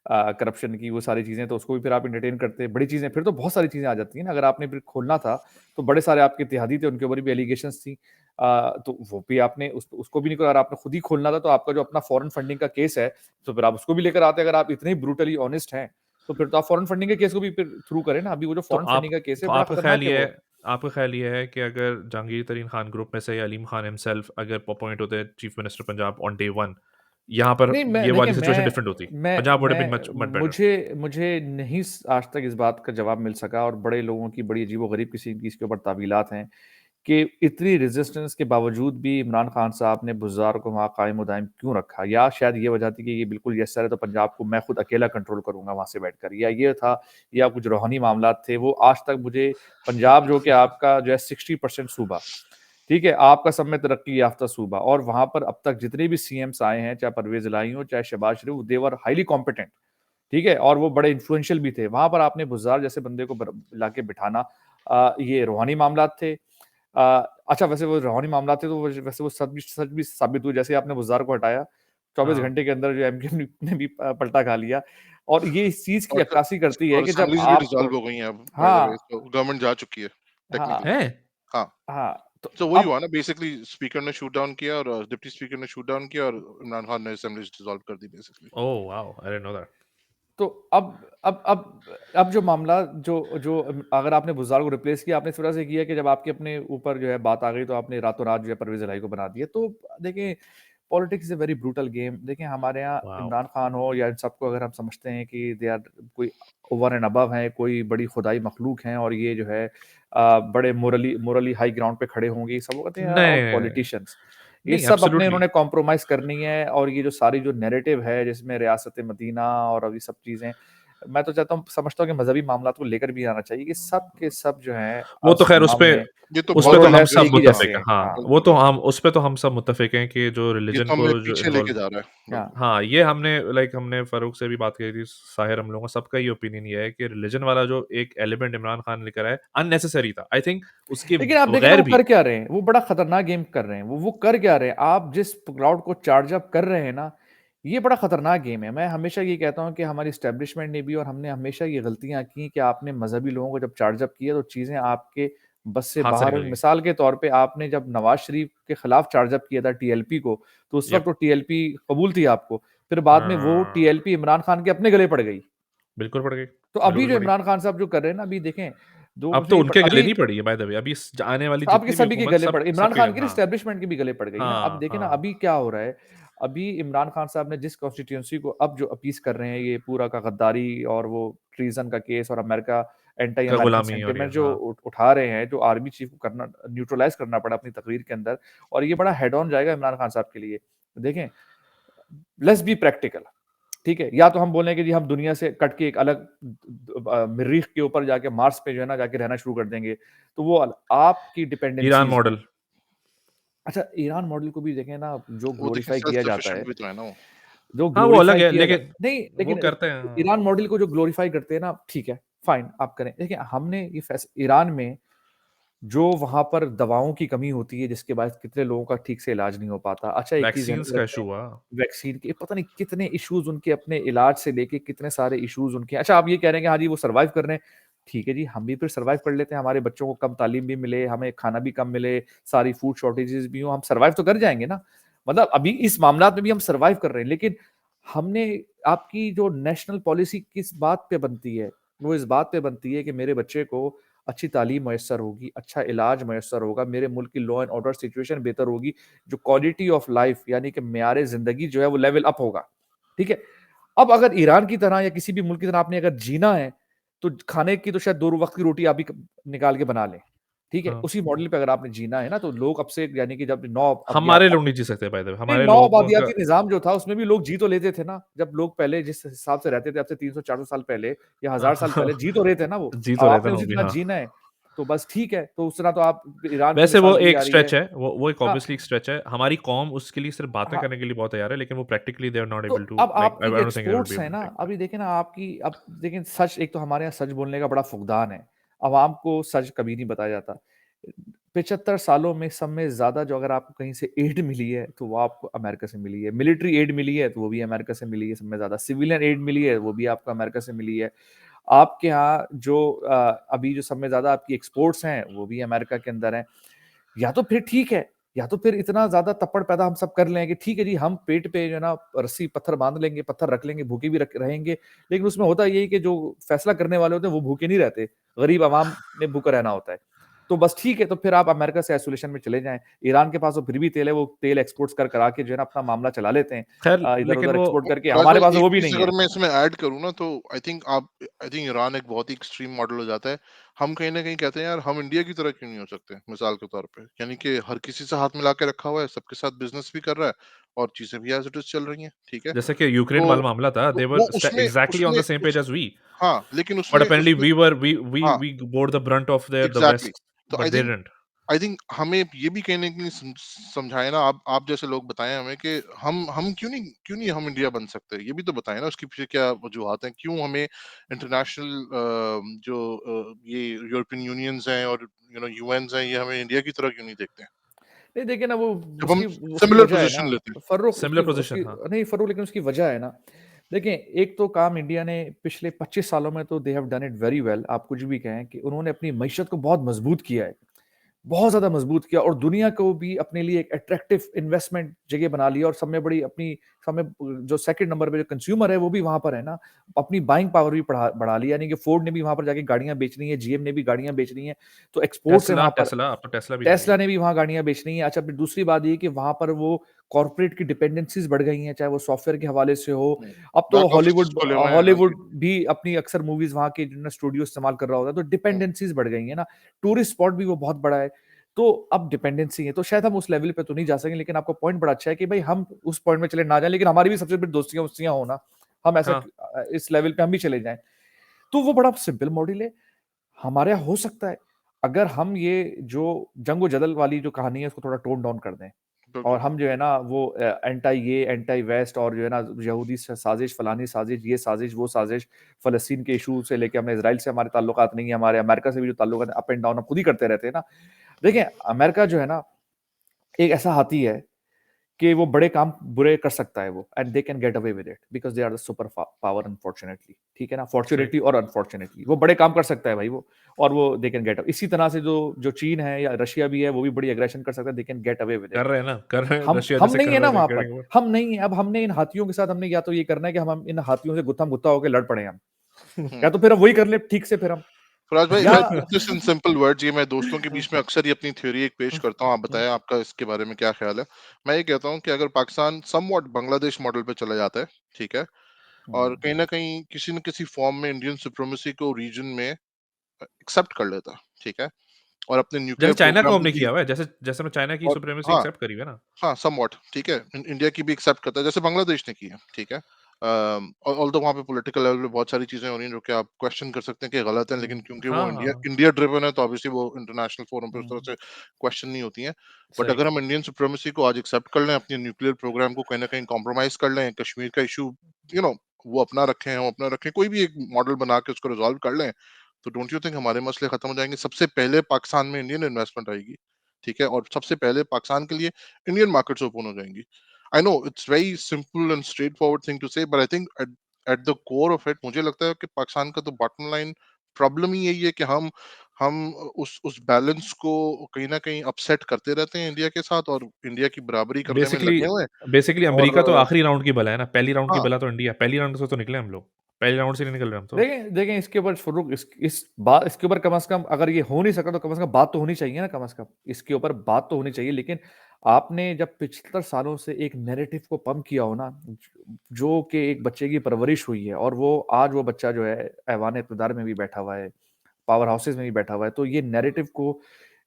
करप्शन की, वो सारी चीज़ें, तो उसको भी फिर आप एंटरटेन करते। बड़ी चीज़ें फिर तो बहुत सारी चीज़ें आ जाती हैं ना, अगर आपने फिर खोलना था, तो बड़े सारे आपके इत्तेहादी थे, उनके ऊपर भी एलिगेशंस थी। तो वो भी आपने उसको भी नहीं, अगर आपने खुद ही खोलना था, तो आपका जो अपना फॉरेन फंडिंग का केस है, तो फिर आप उसको भी लेकर आते। अगर आप इतने ब्रूटली ऑनेस्ट हैं, तो फिर तो आप फॉरेन फंडिंग के केस को भी फिर थ्रू करें ना। अभी वो जो तो फॉरेन आप फंडिंग का केस है, तो बड़ा आपका ख्याल खतरनाक है ये वो। है आपका ख्याल ये है कि अगर जहांगीर तरीन खान ग्रुप में से या अलीम खान हिमसेल्फ अगर अपॉइंट होते chief minister Punjab on day 1, यहाँ पर नहीं, मैं ये देखिए, वाली सिचुएशन डिफरेंट होती, Punjab would have been much much better. मुझे मुझे नहीं आज तक इस बात का जवाब मिल सका, और बड़े लोगों की बड़ी अजीबो-गरीब किसी की इसके ऊपर तावीलात हैं कि इतनी रेजिस्टेंस के बावजूद भी इमरान खान साहब ने बुज़दार को वहाँ कायम दायम क्यों रखा? या शायद ये वजह थी कि ये बिल्कुल यस सर है, तो पंजाब को मैं खुद अकेला कंट्रोल करूँगा वहाँ से बैठकर, या ये था, या कुछ रूहानी मामलात थे। वो आज तक मुझे पंजाब, जो कि आपका जो है 60% सूबा, ठीक है, आपका सब में तरक्की याफ्ता सूबा, और वहाँ पर अब तक जितने भी सीएम्स आए हैं, चाहे परवेज़ इलाही हो, चाहे शहबाज शरीफ, दे वर हाइली कॉम्पिटेंट, ठीक है, और वो बड़े इन्फ्लुएंशियल भी थे। वहाँ पर आपने बुज़दार जैसे बंदे को लाके बिठाना, ये रूहानी मामलात थे। अच्छा, वैसे वो रूहानी मामलात थे, तो वैसे वो सच भी साबित हुए। जैसे आपने बुज़दार को हटाया, 24 हाँ, घंटे के अंदर जो एमकेएम ने भी पलटा खा लिया, और ये इस चीज़ की और अक्कासी करती है और कि जब असेंबलीज भी आपको, डिसॉल्व हो गई हैं अब, बाय द वे, हाँ, तो गवर्नमेंट जा चुकी है हाँ, टेक्निकली। है। हाँ, हाँ, तो तो वही अब हुआ ना, बेसिकली स्पीकर ने शूट डाउन किया और डिप्टी स्पीकर ने शूट डाउन किया और इमरान खान ने असेंबलीज डिसॉल्व कर दी basically. Oh wow, I didn't know that. तो अब जो मामला, जो जो अगर आपने बुज़दार को रिप्लेस किया, आपने इस वजह से किया कि जब आपके अपने ऊपर जो है बात आ गई, तो आपने रातों रात जो है परवेज़ इलाही को बना दिया। तो देखिए, politics is a very brutal game. देखिए, हमारे यहाँ वाओ। इमरान खान हो या इन सबको अगर हम समझते हैं कि दे आर कोई ओवर एंड अबव हैं, कोई बड़ी खुदाई मखलूक हैं, और ये जो है बड़े मोरली हाई ग्राउंड पे खड़े होंगे, ये सब वो कहते हैं ऑल नहीं, पॉलिटिशियंस। ये नहीं सब अपने एब्सोल्युटली। इन्होंने कॉम्प्रोमाइज़ करनी है, और ये जो सारी जो नैरेटिव है, जिसमें रियासत मदीना और अभी सब चीज़ें, मैं तो चाहता हूँ, समझता हूँ कि मज़हबी मामलात को लेकर भी आना चाहिए, कि सब के सब जो हैं वो तो उस खैर हमाम में ये तो उस मोर पे बहुत तो और हम लेस पीछे सब एक ही लेके जा जैसे मुत्तफ़िक हैं। हैं। रहा है, हाँ, हाँ, वो तो बिल्कुल। हम उस पे तो हम सब मुत्तफ़िक हैं कि जो ये रिलिजन तो को हमें जो पीछे इन्वॉल्व, लेके जा रहा है, हाँ, बिल्कुल। हाँ, ये हमने फ़ारूक से भी बात करी थी, साहिर, हम लोगों का सबका ये ओपिनियन ये है कि रिलिजन वाला जो एक एलिमेंट इमरान खान लेकर आए, अननेसेसरी था। आई थिंक उसके लेकिन आप देखें ना, बगैर वो भी। कर क्या रहे हैं? वो बड़ा खतरनाक गेम कर रहे हैं। वो कर क्या रहे हैं? आप जिस क्राउड को चार्ज अप कर रहे हैं ना, ये बड़ा खतरनाक गेम है। मैं हमेशा ये कहता हूँ कि हमारी एस्टेब्लिशमेंट ने भी, और हमने हमेशा ये गलतियाँ की कि आपने मज़हबी लोगों को जब चार्ज अप किया, तो चीज़ें आपके बस से हाथ से बाहर निकल हुई। गई। मिसाल के तौर पे, आपने जब नवाज़ शरीफ के खिलाफ चार्ज अप किया था टीएलपी को, तो उस वक़्त यप। तो टीएलपी कबूल थी आपको। फिर बाद में वो टीएलपी इमरान खान के अपने गले पड़ गई। बिल्कुल पड़ गई, तो अभी बिल्कुल जो पड़ी। इमरान खान साहब जो कर रहे हैं ना, अभी देखें, 2 अब मुझे तो ये उनके गले अभी नहीं पड़ी है बाय द वे, अभी आने वाली आपके जितनी भी सभी के हुकूमत गले पड़, इमरान सबके खान गले, की हाँ। एस्टेब्लिशमेंट के भी गले पड़ गई ना। अब हाँ, देखिए ना, हाँ। अभी क्या हो रहा है, अभी इमरान खान साहब ने जिस कॉन्स्टिट्यूएंसी को अब जो अपीस कर रहे हैं, ये पूरा का गद्दारी और वो ट्रीजन का केस, और अमेरिका, एंटी का अमेरिकन गुलामी और ये, सेंटिमेंट जो हाँ। उठा रहे हैं, जो आर्मी चीफ को करना, न्यूट्रलाइज करना पड़ा अपनी तकरीर के अंदर, और ये बड़ा हेड ऑन जाएगा इमरान खान साहब के लिए। देखें, लेट्स बी प्रैक्टिकल, ठीक है? या तो हम बोलें कि जी हम दुनिया से कट के एक अलग मरीख के ऊपर जाके, मार्स पे जो है ना जाके रहना शुरू कर देंगे, तो वो आपकी ईरान डिपेंडेंसीज हैं। मॉडल। अच्छा, ईरान मॉडल को भी देखें ना, जो वो देखिए ग्लोरीफाई सेल्फ किया जाता सफिशिएंट है, भी तो है ना वो। जो हाँ, वो अलग ग्लोरीफाई है, किया जा लेकिन नहीं, वो लेकिन करते हैं, हाँ। ईरान मॉडल को जो ग्लोरीफाई करते हैं ना, ठीक है, फाइन, आप करें। देखिए, हमने ये ईरान में जो वहाँ पर दवाओं की कमी होती है, जिसके बाद कितने लोगों का ठीक से इलाज नहीं हो पाता। अच्छा, एक चीज़ ज़हन वैक्सीन्स में का रखें, इश्यू हुआ। वैक्सीन के पता नहीं कितने इश्यूज़ उनके अपने इलाज से लेके, कितने सारे इश्यूज़ उनके। अच्छा, आप ये कह रहे हैं कि हाँ जी, वो सर्वाइव कर रहे हैं। ठीक है जी, हम भी फिर सर्वाइव कर लेते हैं, हमारे बच्चों को कम तालीम भी मिले, हमें खाना भी कम मिले, सारी फूड शॉर्टेजेस भी हों, हम सर्वाइव तो कर जाएँगे ना। मतलब अभी इस मामलात में भी हम सर्वाइव कर रहे हैं, लेकिन हमने, आपकी जो नेशनल पॉलिसी किस बात पे बनती है? वो इस बात पे बनती है कि मेरे बच्चे को अच्छी तालीम मयस्सर होगी, अच्छा इलाज मयस्सर होगा, मेरे मुल्क की लॉ एंड ऑर्डर सिचुएशन बेहतर होगी, जो क्वालिटी ऑफ लाइफ यानी कि मेयार ज़िंदगी जो है वो लेवल अप होगा, ठीक है? अब अगर ईरान की तरह या किसी भी मुल्क की तरह आपने अगर जीना है, तो खाने की तो शायद 2 वक़्त की रोटी आप ही क निकाल के बना लें, ठीक है? हाँ। उसी मॉडल पे अगर आपने जीना है ना, तो लोग अब से, यानी कि जब 9 अबदियात, हमारे लोग नहीं जी सकते बाय द वे, नहीं, हमारे 9 लोगों को आबादियाती अगर निज़ाम जो था, उसमें भी लोग जी तो लेते थे ना। जब लोग पहले जिस हिसाब से रहते थे, अब से 300-400 साल पहले या 1000 साल पहले, जी तो रहे थे ना वो। जी अब तो रहे थे आपने ना उसी वो भी, तरह हाँ। जीना है। तो बस ठीक है, तो उस तरह तो आप ईरान की वैसे वो मिसाल दी एक जा रही स्ट्रेच है। है, वो एक हाँ, ऑब्वियसली एक स्ट्रेच है। हमारी कौम उसके लिए सिर्फ़ बातें हाँ, करने के लिए बहुत तैयार है, लेकिन वो प्रैक्टिकली दे आर नॉट तो एबल टू अब लाइक आपकी आई जो don't think they will be exports हैं एबल ना, टू टेक दैट। अभी देखें ना आपकी, अब देखें सच, एक तो हमारे यहाँ सच बोलने का बड़ा फुकदान है। अवाम को सच कभी नहीं बताया जाता। 75 सालों में सब में ज़्यादा जो अगर आपको कहीं से एड मिली है, तो वो आपको अमेरिका से मिली है। मिलिट्री एड मिली है, तो वो भी अमेरिका से मिली है सब में ज़्यादा। सिविलियन एड मिली है, वो भी आपको अमेरिका से मिली है। आपके यहाँ जो अभी जो सब में ज़्यादा आपकी एक्सपोर्ट्स हैं, वो भी अमेरिका के अंदर हैं। या तो फिर ठीक है, या तो फिर इतना ज़्यादा तप्पड़ पैदा हम सब कर लें कि ठीक है जी, हम पेट पे जो है ना रस्सी पत्थर बाँध लेंगे, पत्थर रख लेंगे, भूखे भी रख रहेंगे। लेकिन उसमें होता ये है कि जो फैसला करने वाले होते हैं, वो भूखे नहीं रहते। गरीब अवाम ने भूखा रहना होता है। तो बस ठीक है, तो फिर आप अमेरिका से आइसोलेशन में चले जाएँ। ईरान के पास तो फिर भी तेल है, वो तेल एक्सपोर्ट्स करा के जो है ना अपना मामला चला लेते हैं। ख़ैर लेकिन इधर-उधर वो एक्सपोर्ट करके, फराज हमारे भाई पास तो एक वो भी चीज नहीं अगर है। मैं इसमें ऐड करूँ ना, तो आई थिंक ईरान एक बहुत ही एक्सट्रीम मॉडल हो जाता है। हम कहीं ना कहीं कहते हैं यार, हम इंडिया की तरह क्यों नहीं हो सकते, मिसाल के तौर पे, यानी कि हर किसी से हाथ मिला के रखा हुआ है, सबके साथ बिजनेस भी कर रहा है और चीजें भी एज इट इज चल रही हैं, ठीक है। जैसे कि यूक्रेन तो वाला मामला था, दे वो वर उसमें एग्ज़ैक्टली ऑन उसमें the same page as we, हाँ, लेकिन बट उसमें अपेरेंटली उसमें हाँ, we bore the brunt of their the exactly. West, तो but they didn't. I think हमें ये भी कहने के लिए समझाए ना, आप जैसे लोग बताएं हमें कि हम क्यों नहीं हम इंडिया बन सकते, ये भी तो बताएं ना, उसके पीछे क्या वजूहत हैं, क्यों हमें इंटरनेशनल जो ये यूरोपियन यूनियंस हैं और यूएन हैं, ये हमें इंडिया की तरह क्यों नहीं देखते हैं, नहीं देखिए ना, वो जब हम उसकी उसकी सिमिलर वजह है ना पोजीशन लेते हैं। फर्रुख, उसकी सिमिलर उसकी पोज़ीशन हाँ। नहीं फर्रुख, लेकिन उसकी वजह है ना। देखिए, एक तो काम इंडिया ने पिछले 25 सालों में तो they have done it very well. आप कुछ भी कहें कि उन्होंने अपनी मईशत को बहुत मजबूत किया है। बहुत ज़्यादा मजबूत किया और दुनिया को भी अपने लिए एक अट्रैक्टिव इन्वेस्टमेंट जगह बना लिया, और सब में बड़ी अपनी सब में जो सेकंड नंबर पे जो कंज्यूमर है, वो भी वहाँ पर है ना। अपनी बाइंग पावर भी बढ़ा लिया, यानी कि फोर्ड ने भी वहाँ पर जाके गाड़ियाँ बेचनी है, जीएम ने भी गाड़ियाँ बेचनी है, तो एक्सपोर्ट्स है टेस्ला वहाँ पर। टेस्ला अब तो टेस्ला भी आ रही टेस्ला है। ने भी वहाँ गाड़ियाँ बेचनी है। अच्छा, फिर दूसरी बात ये कि वहाँ पर वो कॉर्पोरेट की डिपेंडेंसीज़ बढ़ गई हैं, चाहे वो सॉफ्टवेयर के हवाले से हो। अब तो बैक ऑफिस हॉलीवुड खोले हुए हैं, हाँ जी। हॉलीवुड भी अपनी अक्सर मूवीज़ वहाँ के जो ना स्टूडियो इस्तेमाल कर रहा होता है, तो हम्म, डिपेंडेंसीज़ बढ़ गई हैं ना। टूरिस्ट स्पॉट भी वो बहुत बड़ा है, तो अब डिपेंडेंसी है। तो शायद हम उस लेवल पे तो नहीं जा सकेंगे, लेकिन आपका पॉइंट बड़ा अच्छा है कि भई हम उस पॉइंट में चले ना जाएँ, लेकिन हमारी भी सबसे बड़ी दोस्तियाँ-वोस्तियाँ हो ना, हम ऐसा हाँ, इस लेवल पे हम भी चले जाएँ। तो वो बड़ा सिंपल मॉडल है। हमारे यहाँ हो सकता है, अगर हम ये जो जंग-ओ-जदल वाली जो कहानी है, उसको थोड़ा टोन डाउन कर दें, और बिल्कुल। हम जो है ना वो एंटी ये, एंटी वेस्ट, और जो है ना यहूदी साजिश, फलानी साजिश, ये साजिश, वो साजिश, फ़लस्तीन के इश्यू से लेके हमने इज़राइल से हमारे ताल्लुकात नहीं है, हमारे अमेरिका से भी जो ताल्लुकात है, अप एंड डाउन हम खुद ही करते रहते हैं ना। देखिए, अमेरिका जो है ना, एक ऐसा हाथी है कि वो बड़े काम बुरे कर सकता है वो, and they can get away with it because they are the super power unfortunately, ठीक है ना? सही। फॉर्चुनेटली और अनफॉर्चुनेटली वो बड़े काम कर सकता है भाई वो, और वो दे कैन गेट, इसी तरह से जो जो चीन है या रशिया भी है, वो भी बड़ी एग्रेशन कर सकता है, दे can get away with it. कर रहे हैं ना, कर रहे हैं, हम रशिया हम जैसे नहीं कर है ना रहे थे वहाँ पर, गेटिंग ओवर। हम नहीं है। अब हमने इन हाथियों के साथ हमने या तो ये करना है कि हम इन हाथियों से गुत्था-गुत्ता होके लड़ पड़े हम, हम्म। या तो फिर हम वही कर ले ठीक से फिर हम, फराज भाई, या मैं जस्ट इन सिंपल वर्ड्स, ये मैं दोस्तों के बीच में अक्सर ये अपनी थ्योरी एक पेश करता हूँ, आप बताएं आपका इसके बारे में क्या ख्याल है। मैं ये कहता हूँ कि अगर पाकिस्तान समवॉट बांग्लादेश मॉडल पे चला जाता है, ठीक है, और कहीं ना कहीं किसी न किसी फॉर्म में इंडियन सुप्रीमेसी को रीजन में एक्सेप्ट कर लेता, ठीक है, और अपने जैसे न्यूक्लियर चाइना को प्रोग्राम हमने भी, किया हुआ है, जैसे जैसे हमने चाइना की और सुप्रीमेसी हाँ, एक्सेप्ट करी हुई है ना। हाँ, समवॉट ठीक है, इंडिया की भी एक्सेप्ट करता है जैसे बांग्लादेश ने की है, ठीक है। ऑल्दो वहाँ पे पॉलिटिकल लेवल पे बहुत सारी चीजें हो रही हैं जो कि आप क्वेश्चन कर सकते हैं कि गलत है, लेकिन क्योंकि वो हाँ, हाँ, इंडिया हाँ। इंडिया ड्रिवन है, तो ऑब्वियसली वो इंटरनेशनल फोरम पे उस तरह से क्वेश्चन नहीं होती हैं। बट सही। अगर हम इंडियन सुप्रीमेसी को आज एक्सेप्ट कर लें, अपने न्यूक्लियर प्रोग्राम को कहीं ना कहीं कॉम्प्रोमाइज कर लें, कश्मीर का इशू यू नो वो अपना रखें, हम अपना रखें, कोई भी एक मॉडल बना के उसको रिजॉल्व कर लें, तो डोंट यू थिंक हमारे मसले खत्म हो जाएंगे। सबसे पहले पाकिस्तान में इंडियन इन्वेस्टमेंट आएगी, ठीक है, और सबसे पहले पाकिस्तान के लिए इंडियन मार्केट्स ओपन हो जाएंगी। I know it's very simple and straightforward thing to say, but I think at the core of it मुझे लगता है कि पाकिस्तान का तो बॉटम लाइन प्रॉब्लम ही यही है कि हम उस बैलेंस को कहीं ना कहीं अपसेट करते रहते हैं इंडिया के साथ, और इंडिया की बराबरी करने में बेसिकली लगे हुए हैं। बेसिकली और अमेरिका तो आखिरी राउंड की बला है ना, पहली राउंड की हाँ, बला तो इंडिया, पहली राउंड से तो निकले हम लोग, पहले राउंड से नहीं निकल रहे हम तो। देखें देखें इसके ऊपर फ़ारूक, इस बात, इसके ऊपर कम से कम अगर ये हो नहीं सका, तो कम से कम बात तो होनी चाहिए ना, कम से कम इसके ऊपर बात तो होनी चाहिए। लेकिन आपने जब 75 सालों से एक नैरेटिव को पंप किया हो ना, जो कि एक बच्चे की परवरिश हुई है, और वो आज वो बच्चा जो है ऐवान इक़्तिदार में भी बैठा हुआ है, पावर हाउसेज़ में भी बैठा हुआ है, तो ये नैरेटिव को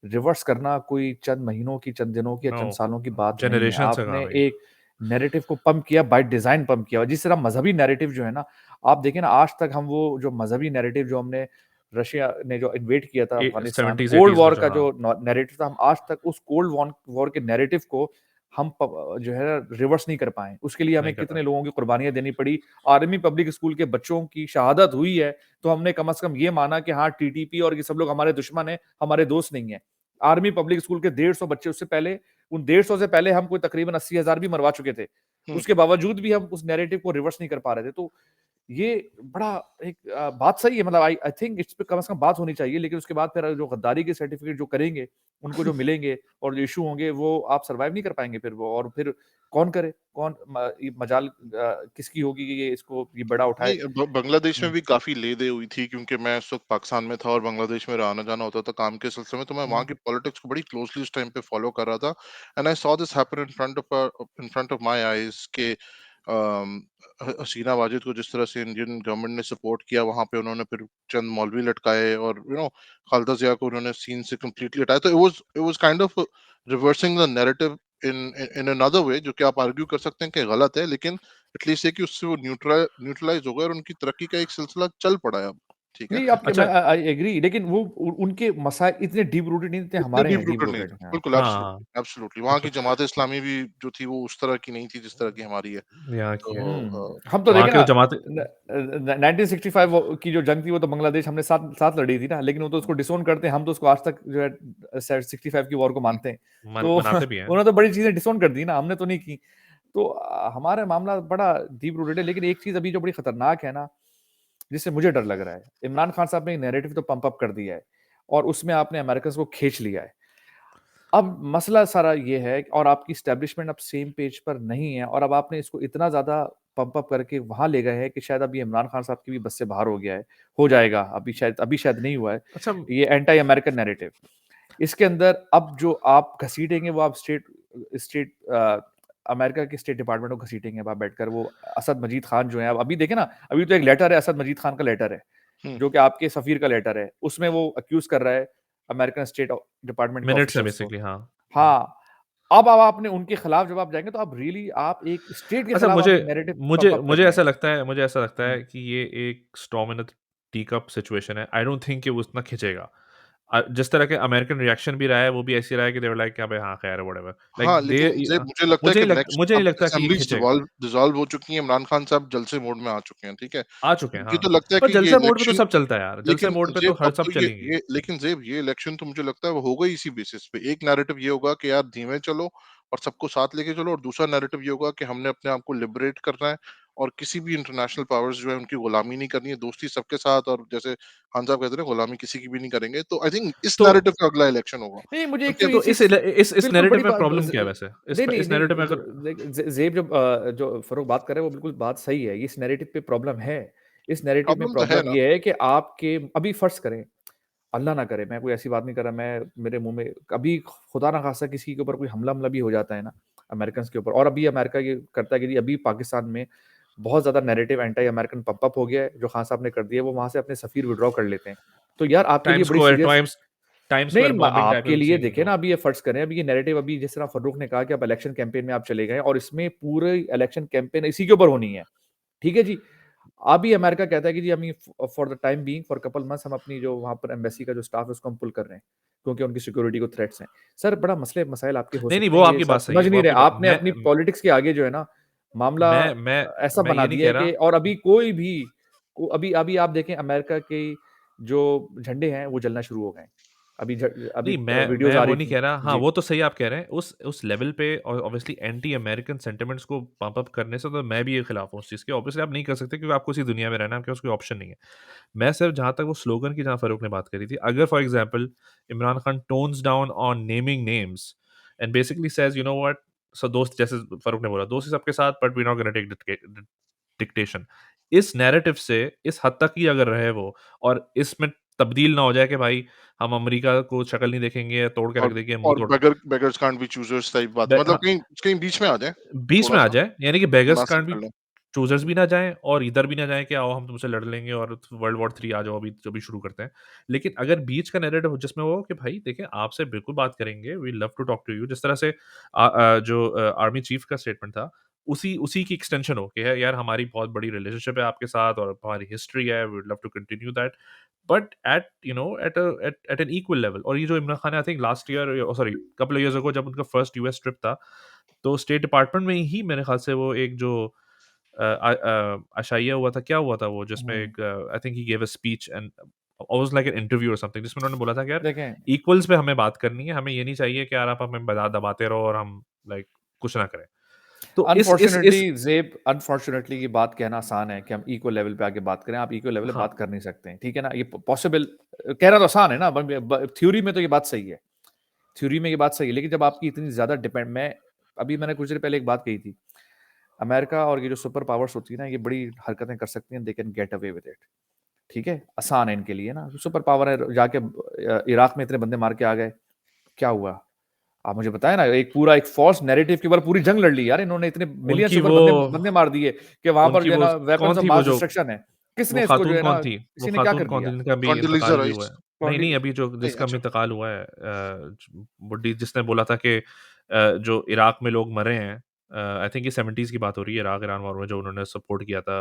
रिवर्स करना कोई चंद महीनों की, चंद दिनों की या नो, चंद सालों की बात नहीं है। जनरेशन से आपने काम है ये। एक नैरेटिव को पंप किया, बाय डिज़ाइन पंप किया। जिस तरह मज़हबी नैरेटिव जो है ना, आप देखें ना, आज तक हम वो जो मज़हबी नैरेटिव जो हमने रशिया ने जो इन्वेड किया था अफगानिस्तान, 70s कोल्ड 80s में वॉर जो का हाँ जो नैरेटिव था, हम आज तक उस कोल्ड वॉर के नैरेटिव को हम जो है रिवर्स नहीं कर पाए। उसके लिए हमें नहीं कर कितने पाए। लोगों की कुर्बानियां देनी पड़ी। आर्मी पब्लिक स्कूल के बच्चों की शहादत हुई है, तो हमने कम से कम ये माना कि हाँ, टीटीपी और ये सब लोग हमारे दुश्मन है, हमारे दोस्त नहीं है। आर्मी पब्लिक स्कूल के 150 बच्चे, उससे पहले उन 150 से पहले हम कोई तकरीबन 80,000 भी मरवा चुके थे। हम्म। उसके बावजूद भी हम उस नैरेटिव को रिवर्स नहीं कर पा रहे थे। तो ये बड़ा एक बात सही है, मतलब आई आई थिंक इस पे कम से कम बात होनी चाहिए। लेकिन उसके बाद फिर जो गद्दारी के सर्टिफिकेट जो करेंगे, उनको जो मिलेंगे और जो इशू होंगे, वो आप सर्वाइव नहीं कर पाएंगे फिर वो। और फिर कौन करे, कौन ये मजाल किसकी होगी कि ये इसको ये बड़ा उठाए। नहीं, बांग्लादेश में हम्म, भी काफी ले दे हुई थी, क्योंकि मैं उस वक्त पाकिस्तान में था और बांग्लादेश में आना जाना होता था काम के सिलसिले में, तो मैं वहाँ हम्म, की पॉलिटिक्स को बड़ी क्लोजली उस टाइम पे फॉलो कर रहा था। And I saw this happen in front of my eyes के हसीना वाजिद को जिस तरह से इंडियन गवर्नमेंट ने सपोर्ट किया, वहां पे उन्होंने फिर चंद मौलवी लटकाए और खालिदा जिया को उन्होंने सीन से कम्प्लीटली हटाया। तो it was kind of reversing the narrative in in another way, जो कि आप आर्ग्यू कर सकते हैं कि गलत है, लेकिन एटलीस्ट ये कि उससे वो न्यूट्रलाइज हो गए और उनकी तरक्की का एक सिलसिला चल पड़ा है अब। ठीक है। नहीं, आपके मैं अच्छा आई एग्री, लेकिन वो उनके मसाइल इतने डीप रूटेड नहीं थे, इतने हमारे डीप हैं डीप रूटेड नहीं रूटेड। थे, हाँ, बिल्कुल, हाँ, हाँ। Absolutely absolutely. वहाँ अच्छा की जमात इस्लामी भी जो थी वो उस तरह की नहीं थी जिस तरह की हमारी है। यहाँ की है। तो हम तो वहाँ देखें के ना, जो जमात 1965 की जो जंग थी, वो तो बांग्लादेश हमने साथ साथ लड़ी थी ना, लेकिन वो तो उसको डिसोन करते हैं। हम तो उसको आज तक जो है 65 की वॉर को मानते हैं। तो मनाते भी हैं। उन्होंने तो बड़ी चीजें डिसोन कर दी ना, हमने तो नहीं की। तो हमारा मामला बड़ा डीप रूटेड है। लेकिन एक चीज अभी जो बड़ी खतरनाक है ना, जिससे मुझे डर लग रहा है, इमरान खान साहब ने नैरेटिव तो पंप अप कर दिया है और उसमें आपने अमेरिकन को खींच लिया है। अब मसला सारा ये है और आपकी स्टैब्लिशमेंट अब सेम पेज पर नहीं है, और अब आपने इसको इतना ज्यादा पंप अप करके वहां ले गए हैं कि शायद अब ये इमरान खान साहब की भी बस से बाहर हो गया है, हो जाएगा। अभी शायद नहीं हुआ है। अच्छा ये एंटी अमेरिकन नैरेटिव, इसके अंदर अब जो आप घसीटेंगे वो आप स्टेट स्टेट अमेरिका के स्टेट डिपार्टमेंट को घसीटेंगे। अब आप बैठकर वो असद मजीद खान जो है, अब अभी देखे ना, अभी तो एक लेटर है, असद मजीद खान का लेटर है, हम्म। जो कि आपके सफीर का लेटर है। उसमें वो अक्यूज कर रहा है अमेरिकन स्टेट डिपार्टमेंट के मिनट्स है ऑफिसर्स को। बेसिकली हाँ। हाँ, अब आपने उनके खिलाफ जब आप जाएंगे, तो आप रियली आप एक स्टेट के अच्छा खिलाफ मुझे आप एक नैरेटिव पंप मुझे अप कर मुझे रहे ऐसा हैं। लगता है मुझे ऐसा लगता है हम्म। कि ये एक storm in the tea cup situation है। आई डोंट थिंक कि वो उतना खिंचेगा। जिस तरह के अमेरिकन रिएक्शन भी रहा है वो भी ऐसी रहा है कि दे वर लाइक क्या भाई हाँ खैर व्हाटएवर लाइक हाँ, दे लेकिन मुझे लगता है कि नेक्स्ट मुझे नहीं अब लगता कि ये असेंबलीज खिंचेगा। डिसॉल्व हो चुकी हैं, इमरान खान साहब जलसे मोड में आ चुके हैं, ठीक है। आ चुके हैं मुझे हाँ। तो लगता है पर कि ये जलसे मोड पे तो इलेक्शन, सब चलता है यार, जलसे लेकिन मोड पे तो ज़ेब हर अब सब तो चलेंगी। लेकिन ज़ेब ये इलेक्शन तो मुझे लगता है वो होगा ही इसी बेसिस पे। एक नैरेटिव ये होगा कि यार धीमे चलो और सबको साथ लेके चलो, और दूसरा नैरेटिव ये होगा कि हमने अपने आप को लिबरेट करना है और किसी भी इंटरनेशनल पावर्स जो है उनकी गुलामी नहीं करनी है, दोस्ती सबके साथ, और जैसे खान साहब कहते हैं गुलामी किसी की भी नहीं करेंगे। तो आई थिंक इस तो नैरेटिव का अगला इलेक्शन होगा। नहीं, मुझे एक तो क्योंकि ये तो इस चीज इस बिल्कुल बड़ी नैरेटिव में बात प्रॉब्लम क्या है वैसे नहीं नहीं इस नैरेटिव में अगर नहीं, जेब जो फरोख बात कर रहे हैं, वो बिल्कुल बात सही है। इस नैरेटिव पे प्रॉब्लम है। इस नैरेटिव में प्रॉब्लम तो है प्रॉब्लम ना। ये है कि आपके अभी फर्ज करें, अल्लाह ना करे, मैं कोई ऐसी बात नहीं कर रहा, मैं मेरे मुंह में कभी खुदा ना खासा किसी के ऊपर कोई हमला भी हो जाता है ना अमेरिकन के ऊपर, और अभी अमेरिका ये करता है कि जी अभी पाकिस्तान में बहुत ज्यादा narrative anti American pump up हो गया है, जो खान साहब ने कर दिया है, वो वहां से अपने सफीर विड्रॉ कर लेते हैं। तो यार आपके लिए टाइम्स बड़ी स्क्वायर सीरियस टाइम्स नहीं, स्क्वायर बॉम्बिंग टाइप आपके का लिए सीन देखें ना, अभी ये फर्ज करें, अभी ये नैरेटिव, अभी जिस तरह फर्रुख ने कहा कि आप इलेक्शन कैंपेन में आप चले गए और इसमें पूरे इलेक्शन कैंपेन इसी के ऊपर होनी है, ठीक है जी। अभी अमेरिका कहता है कि जी हम for the time being for couple months हम अपनी जो वहां पर एम्बेसी का जो स्टाफ है उसको हम पुल कर रहे हैं, क्योंकि उनकी सिक्योरिटी को थ्रेट्स हैं। सर बड़ा मसले मसाइल आपके हो नहीं नहीं सकते वो हैं, ये आपकी आप बात सही समझ है वो नहीं रहे। आपकी बात आपने अपनी पॉलिटिक्स के आगे जो है ना मामला ऐसा मैं बना ये नहीं दिया कह है कि, रहा और अभी कोई भी अभी अभी आप देखें अमेरिका के जो झंडे हैं वो जलना शुरू हो गए हैं। अभी नहीं वीडियोस मैं आ वो रही नहीं थी कह रहा हाँ जी। वो तो सही आप कह रहे हैं उस लेवल पे और ऑब्वियसली एंटी अमेरिकन सेंटिमेंट्स को पंप अप करने से तो मैं भी ये खिलाफ हूँ उस चीज़ के ऑब्वियसली आप नहीं कर सकते क्योंकि आपको इसी दुनिया में रहना है आपके पास कोई ऑप्शन नहीं है मैं सिर्फ जहाँ तक वो स्लोगन की जहाँ फरूक ने बात करी थी अगर for example Imran Khan tones down on naming names and basically says you know what so दोस्त जैसे फरूक ने बोला दोस्त सबके साथ but we not gonna take dictation इस नैरेटिव से इस हद तक ही अगर रहे वो और इसमें तब्दील ना हो जाए कि भाई हम अमेरिका को शक्ल नहीं देखेंगे तोड़ के रख देंगे मुंह और तोड़ beggars can't be choosers type बात, मतलब हाँ, कहीं कहीं बीच में आ जाए, बीच में आ थोड़ा-सा जाए यानी कि बेगर्स मुनासिब कांट भी कर लें। चूजर्स भी ना जाएं और इधर भी ना जाएं कि आओ हम तुमसे लड़ लेंगे और वर्ल्ड वॉर 3 आ जाओ अभी जो भी शुरू करते हैं लेकिन अगर बीच का नैरेटिव हो जिसमें वो कि भाई देखें आपसे बिल्कुल बात करेंगे we love to talk to you जिस तरह से जो आर्मी चीफ का स्टेटमेंट था उसी उसी की एक्सटेंशन हो कि यार हमारी बहुत बड़ी रिलेशनशिप है आपके साथ और हमारी हिस्ट्री है, we would love to continue that, but at you know at an equal level. और ये जो Imran Khan I think last year, sorry couple years ago, जब उनका फर्स्ट यूएस ट्रिप था, तो स्टेट डिपार्टमेंट में ही मेरे ख्याल से वो एक जो आशाइया हुआ था, क्या हुआ था वो, जिसमें हम्म, एक I think he gave a speech and was like an interview और समथिंग, जिसमें उन्होंने बोला था कि यार देखें इक्वल्स पे हमें बात करनी है, हमें ये नहीं चाहिए कि यार आप हमें दबाते रहो और हम लाइक कुछ ना करें। तो इस अनफॉर्चुनेटली ये बात कहना आसान है कि हम इक्वल लेवल पे आके बात करें, आप इक्वल लेवल पे हाँ, बात कर नहीं सकते हैं, ठीक है ना, ये पॉसिबल कहना तो आसान है ना, थ्योरी में तो ये बात सही है, थ्योरी में ये बात सही है, लेकिन जब आपकी इतनी ज्यादा डिपेंड, मैंने कुछ देर पहले एक बात कही थी, अमेरिका और ये जो सुपर पावर्स होती है ना, ये बड़ी हरकतें कर सकती हैं, दे can get away with it, ठीक है, आसान है इनके लिए ना, सुपर पावर है, जाके इराक में इतने बंदे मार के आ गए, क्या हुआ, आप मुझे बताएं ना, एक पूरा एक फॉल्स नैरेटिव के ऊपर पूरी जंग लड़ ली यार इन्होंने, इतने मिलियन से उनकी ऊपर वो बंदे बंदे मार दिए कि वहां पर उनकी जो है वो ना वेपन्स कौन ऑफ थी वो मास जो डिस्ट्रक्शन है, वो किसने इसको जो खातून है कौन ना, थी? वो किसी ने क्या खातून कर कौन थी दिया, जिनका अभी कॉन्डोलीज़ा इंतकाल भी हुआ राइस। है? नहीं, कौंडी नहीं, अभी जो नहीं, जिसका भी अच्छा। इंतकाल हुआ है, बुड्ढी जिसने बोला था कि जो इराक में लोग मरे हैं, आई थिंक ये 70s की बात हो रही है, इराक-ईरान वॉर में जो उन्होंने सपोर्ट किया था,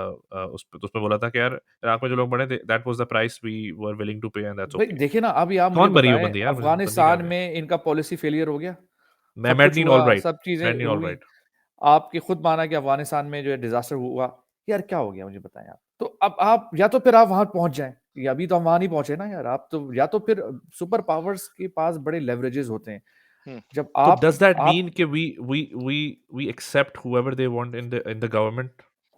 उसमें बोला था कि यार इराक में जो लोग मरे थे, that was the price we were willing to pay and that's भाई ओके। देखिए ना, अभी आप मुझे कौन बनी वो बताएं, बंदी यार? मुझे बंदी का अफगानिस्तान क्या? में इनका पॉलिसी फेलियर हो गया, मैं सब कुछ मैडनीन हुआ, ऑलराइट, सब चीजें मैडनीन हुई, ऑलराइट। आपके खुद माना कि अफगानिस्तान में जो है डिजास्टर हुआ, यार क्या हो गया मुझे बताएं आप, तो अब आप या तो फिर आप वहां पहुंच जाएं, या अभी तो हम वहां नहीं पहुंचे ना यार, आप तो या तो फिर सुपर पावर्स के पास बड़े लेवरेजेस होते हैं, हुँ। जब तो आप डज़ दैट आप मीन कि we accept whoever they want in the government?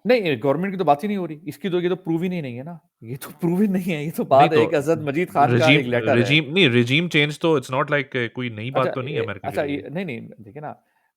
नहीं, गवर्नमेंट की तो बात ही नहीं हो रही, इसकी तो ये तो प्रूव ही नहीं है ना, ये तो प्रूव ही नहीं है, ये तो नहीं बात तो है कि असद मजीद खान का रिजीम एक लेटर है। रिजीम नहीं, रिजीम चेंज तो इट्स नॉट लाइक कोई नई अच्छा बात तो नहीं है अमेरिका के अच्छा, लिए। ये नहीं नहीं देखिए ना,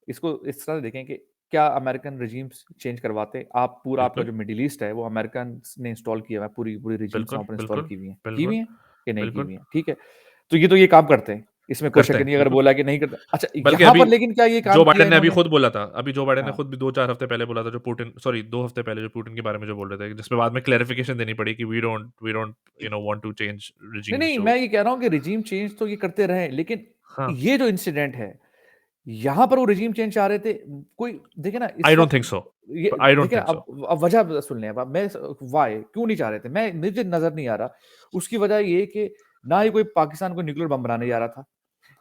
इसको इस तरह से देखें कि क्या अमेरिकन रिजीम्स चेंज करवाते, आप पूरा आपका बिल्कुल, जो मिडिल ईस्ट है वो अमेरिकन ने इंस्टॉल किया हुआ है, पूरी पूरी रिजीम्स बिल्कुल, वहाँ पर इंस्टॉल बिल्कुल, की हुई बिल्कुल, हैं कि नहीं की बिल्कुल, हुई हैं, ठीक है, तो ये काम करते हैं, इसमें कोई करते शक हैं, नहीं, अगर बिल्कुल। बोला कि नहीं करते, अच्छा बल्कि यहाँ अभी पर लेकिन क्या ये काम जो किया बाइडेन ने अभी इन्होंने, खुद बोला था, अभी जो बाइडेन ने हाँ खुद भी 2-4 हफ्ते पहले बोला था, जो पुतिन, सॉरी 2 हफ्ते पहले जो पुतिन के बारे में जो बोल रहे थे, जिसमें बाद में क्लैरिफिकेशन देनी पड़ी कि we don't want to change नहीं रिजीम्स नहीं, जो। मैं ये कह रहा हूँ कि रिजीम चेंज तो ये करते रहे, लेकिन हाँ, ये जो इंसिडेंट है, यहाँ पर वो रिजीम चेंज चाह रहे थे, कोई देखिए ना आई इस डोंट वक्त, थिंक सो, ये आई डोंट देखिए ना, थिंक सो। अब वजह सुन लें, अब मैं वाई क्यों नहीं चाह रहे थे, मैं मुझे नजर नहीं आ रहा, उसकी वजह ये कि ना ही कोई पाकिस्तान को न्यूक्लियर बम बनाने जा रहा था,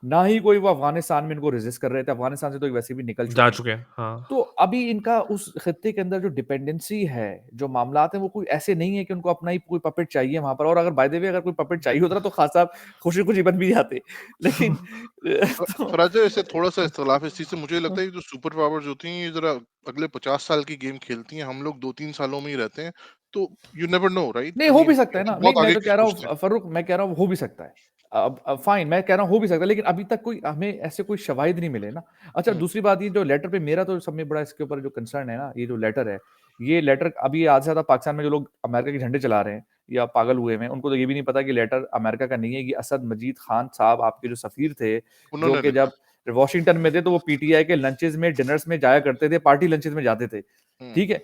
ना ही कोई वो अफगानिस्तान में इनको रेजिस्ट कर रहे थे, अफगानिस्तान से तो वैसे भी निकल जा चुके हैं, चुके हैं, हाँ। तो अभी इनका उस खत्ते के अंदर जो डिपेंडेंसी है, जो मामलात हैं, वो कोई ऐसे नहीं है कि उनको अपना ही कोई पपेट चाहिए वहां पर, और अगर बाय द वे अगर कोई पपेट चाहिए होता ना तो खास साहब खुशी खुशी बन भी जाते, लेकिन तो फराजा, ऐसे थोड़ा-सा इख्तिलाफ है इस चीज़ से। मुझे लगता है कि जो सुपर पावर्स होती हैं, ये ज़रा अगले 50 साल की गेम खेलती हैं, हम लोग 2-3 सालों में ही रहते हैं, तो यू नेवर नो, राइट? नहीं आई हो भी मीन सकता हम है तो ना, नहीं बहुत मैं आगे तो की कह रहा सोचते हैं। हूँ फरूक, मैं कह रहा हूँ हो भी सकता है, अब फाइन, मैं कह रहा हूँ हो भी सकता है, लेकिन अभी तक कोई हमें ऐसे कोई शवाहिद नहीं मिले ना। अच्छा, हुँ, दूसरी बात, ये जो लेटर पे मेरा तो सब में बड़ा इसके ऊपर जो कंसर्न है ना, ये जो लेटर है, ये लेटर अभी आधे से ज्यादा पाकिस्तान में जो लोग अमेरिका के झंडे चला रहे हैं या पागल हुए हैं, उनको तो ये भी नहीं पता कि लेटर अमेरिका का नहीं है, ये असद मजीद खान साहब आपके जो सफीर थे, जो उन्होंने कि लिखा। जब वॉशिंगटन में थे तो वो पीटीआई के लंचेस में, डिनर्स में जाया करते थे, पार्टी लंचेस में जाते थे, हुँ, ठीक है।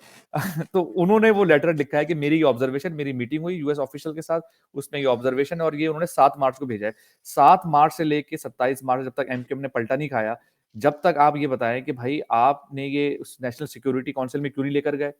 तो उन्होंने वो लेटर लिखा है कि मेरी ये ऑब्जर्वेशन, मेरी मीटिंग हुई यूएस ऑफिशियल के साथ, उसमें ये ऑब्जर्वेशन है, और ये उन्होंने 7 मार्च को भेजा है। 7 मार्च से लेके 27 मार्च, जब तक एमक्यूएम ने पलटा नहीं खाया, जब तक आप ये बताएं कि भाई आपने ये उस नेशनल सिक्योरिटी काउंसिल में क्यों नहीं लेकर गए,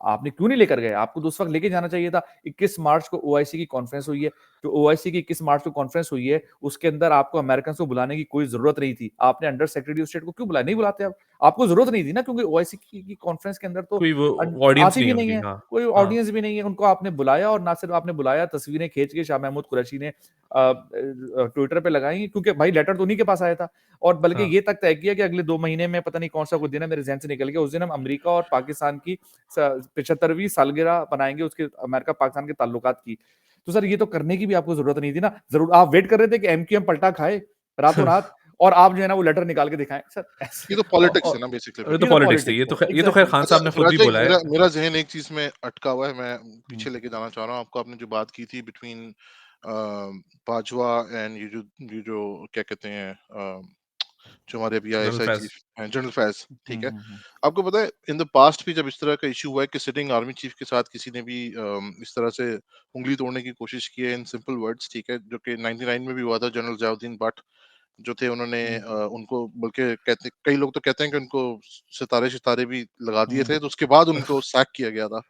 आपने क्यों नहीं लेकर गए, आपको तो उस वक्त लेके जाना चाहिए था। 21 मार्च को ओआईसी की कॉन्फ्रेंस हुई है, जो ओआईसी की 21 मार्च को कॉन्फ्रेंस हुई है, उसके अंदर आपको अमेरिकन को बुलाने की कोई जरूरत नहीं थी, आपने अंडर सेक्रेटरी ऑफ स्टेट को क्यों बुलाया, नहीं बुलाते आप, आपको जरूरत नहीं थी ना, क्योंकि ओआईसी की कॉन्फ्रेंस के अंदर तो कोई वो ऑडियंस आती नहीं भी है नहीं उनकी, है, हाँ, कोई हाँ, ऑडियंस भी नहीं है, उनको आपने बुलाया, और ना सिर्फ आपने बुलाया, तस्वीरें खींच के शाह महमूद कुरैशी ने ट्विटर पे लगाई, क्योंकि भाई लेटर तो उन्हीं के पास आया था, और बल्कि हाँ। ये तक तय किया कि अगले 2 महीने में, पता नहीं कौन सा कुछ दिन है, मेरे जहन से निकल गया, उस दिन हम अमेरिका और पाकिस्तान की 75वीं सालगिरह बनाएंगे, उसके अमेरिका पाकिस्तान के ताल्लुकात की। तो सर ये तो करने की भी आपको जरूरत नहीं थी ना, जरूर आप वेट कर रहे थे कि एमक्यूएम पलटा खाए रातों रात, और आप जो है ना वो लेटर निकाल के दिखाएं सर, ये तो पॉलिटिक्स है ना बेसिकली फिर ये तो तो। ये तो पॉलिटिक्स थी, पॉलिटिक्स है, ये तो खैर एग्जैक्टली। खान अच्छा साहब ने खुद भी फराज भाई, बोला है। मेरा मेरा ज़हन एक चीज़ में अटका हुआ है, मैं पीछे लेके जाना चाह रहा हूँ आपको। आपने जो बात की थी बिटवीन बाजवा एंड ये जो क्या कहते हैं, जो हमारे अभी जनरल आईएसआई फैज। चीफ हैं, जनरल फैज़, ठीक है? आपको पता है इन द पास्ट भी जब इस तरह का इश्यू हुआ है कि सिटिंग आर्मी चीफ के साथ किसी ने भी इस तरह से उँगली तोड़ने की कोशिश की है इन सिंपल वर्ड्स, ठीक है? जो कि 99 में भी हुआ था जनरल ज़ियाउद्दीन भट्ट जो थे उन्होंने हुँ, उनको बल्कि कहते कई लोग तो कहते हैं कि उनको सितारे-सितारे भी लगा दिए हुँ। थे, तो उसके बाद उनको सैक किया गया था।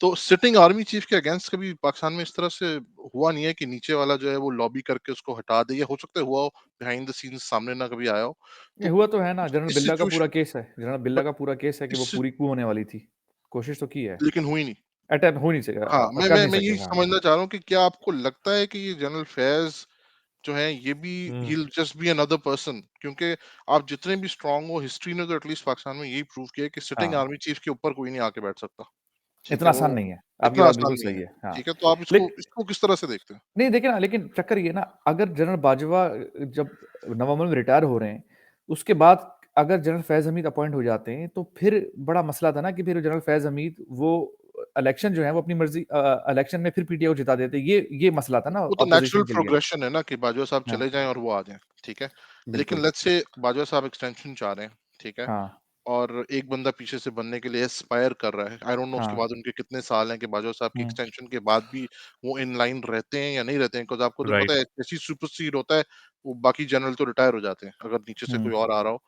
तो सिटिंग आर्मी चीफ के अगेंस्ट कभी पाकिस्तान में इस तरह से हुआ नहीं है कि नीचे वाला जो है वो लॉबी करके उसको हटा दे, या हो सकता है हुआ हो, बिहाइंड द सीन्स सामने ना कभी आया हो। ये तो हुआ तो है ना, जनरल इस बिल्ला का पूरा सिचुएशन केस है। जनरल बिल्ला बट का पूरा केस है कि वो इस पूरी कू होने वाली थी। कोशिश तो की है, लेकिन हुई नहीं। अटेम्प्ट हो नहीं सके हाँ, मैं कर मैं नहीं मैं सके। यही हाँ, समझना चाह रहा हूँ कि क्या आपको लगता है कि ये जनरल फैज़ जो है ये भी ही हुँ, will just be another person, क्योंकि आप जितने भी स्ट्रांग हो, हिस्ट्री ने तो एटलीस्ट पाकिस्तान में यही प्रूव किया है कि सिटिंग हाँ, आर्मी चीफ के ऊपर कोई नहीं आके बैठ सकता। ठीक इतना है, आसान वो नहीं है। आपकी इतना बात आसान बिल्कुल नहीं सही है। है। हाँ, ठीक है, तो आप इसको लेक इसको किस तरह से देखते हैं? नहीं देखिए ना, लेकिन चक्कर ये है ना, अगर जनरल बाजवा जब नवंबर में रिटायर हो रहे हैं, उसके बाद अगर जनरल फैज़ हमीद अपॉइंट हो जाते हैं, तो फिर बड़ा मसला था ना कि फिर जनरल फैज़ हमीद वो इलेक्शन जो है वो अपनी मर्ज़ी इलेक्शन में फिर पीटीआई को जिता देते। ये मसला था ना वो तो नेचुरल अपोज़िशन के लिए। प्रोग्रेशन है ना कि बाजवा साहब हाँ, चले जाएँ और वो आ जाएँ, ठीक है। लेकिन बिल्कुल। लेट्स से बाजवा साहब एक्सटेंशन चाह रहे हैं, ठीक है। हाँ, और एक बंदा पीछे से बनने के लिए एस्पायर कर रहा है। आई डोंट नो उसके हाँ। बाद उनके कितने साल हैं कि बाजवा साहब की हुँ, एक्सटेंशन के बाद भी वो इन लाइन रहते हैं या नहीं रहते हैं? बिकॉज़ आपको तो पता राइट। है जैसे ही सुपरसीड होता है, वो बाकी जनरल तो रिटायर हो जाते हैं, अगर नीचे से हुँ, कोई और आ रहा हो।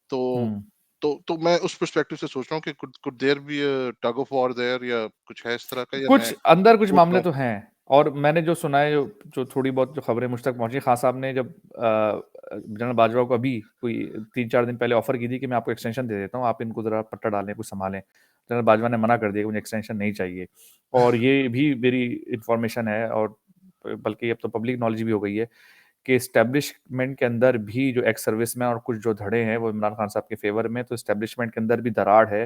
तो हुँ। तो मैं उस पर्सपेक्टिव से सोच रहा हूँ कि could there be a tug of war there, या कुछ है इस तरह का, या मैं कुछ अंदर कुछ सोच रहा मामले हूँ? तो हैं और मैंने जो सुना है, जो थोड़ी बहुत जो खबरें मुझ तक पहुँची, खान साहब ने जब जनरल बाजवा को अभी कोई 3-4 दिन पहले ऑफ़र की थी कि मैं आपको एक्सटेंशन दे देता हूँ, आप इनको ज़रा पट्टा डालें, कुछ सँभालें। जनरल बाजवा ने मना कर दिया कि मुझे एक्सटेंशन नहीं चाहिए और ये भी मेरी इन्फॉर्मेशन है और बल्कि अब तो पब्लिक नॉलेज भी हो गई है कि एस्टेब्लिशमेंट के अंदर भी जो एक्स सर्विसमैन और कुछ जो धड़े हैं, वो इमरान खान साहब के फ़ेवर में, तो एस्टेब्लिशमेंट के अंदर भी दरार है।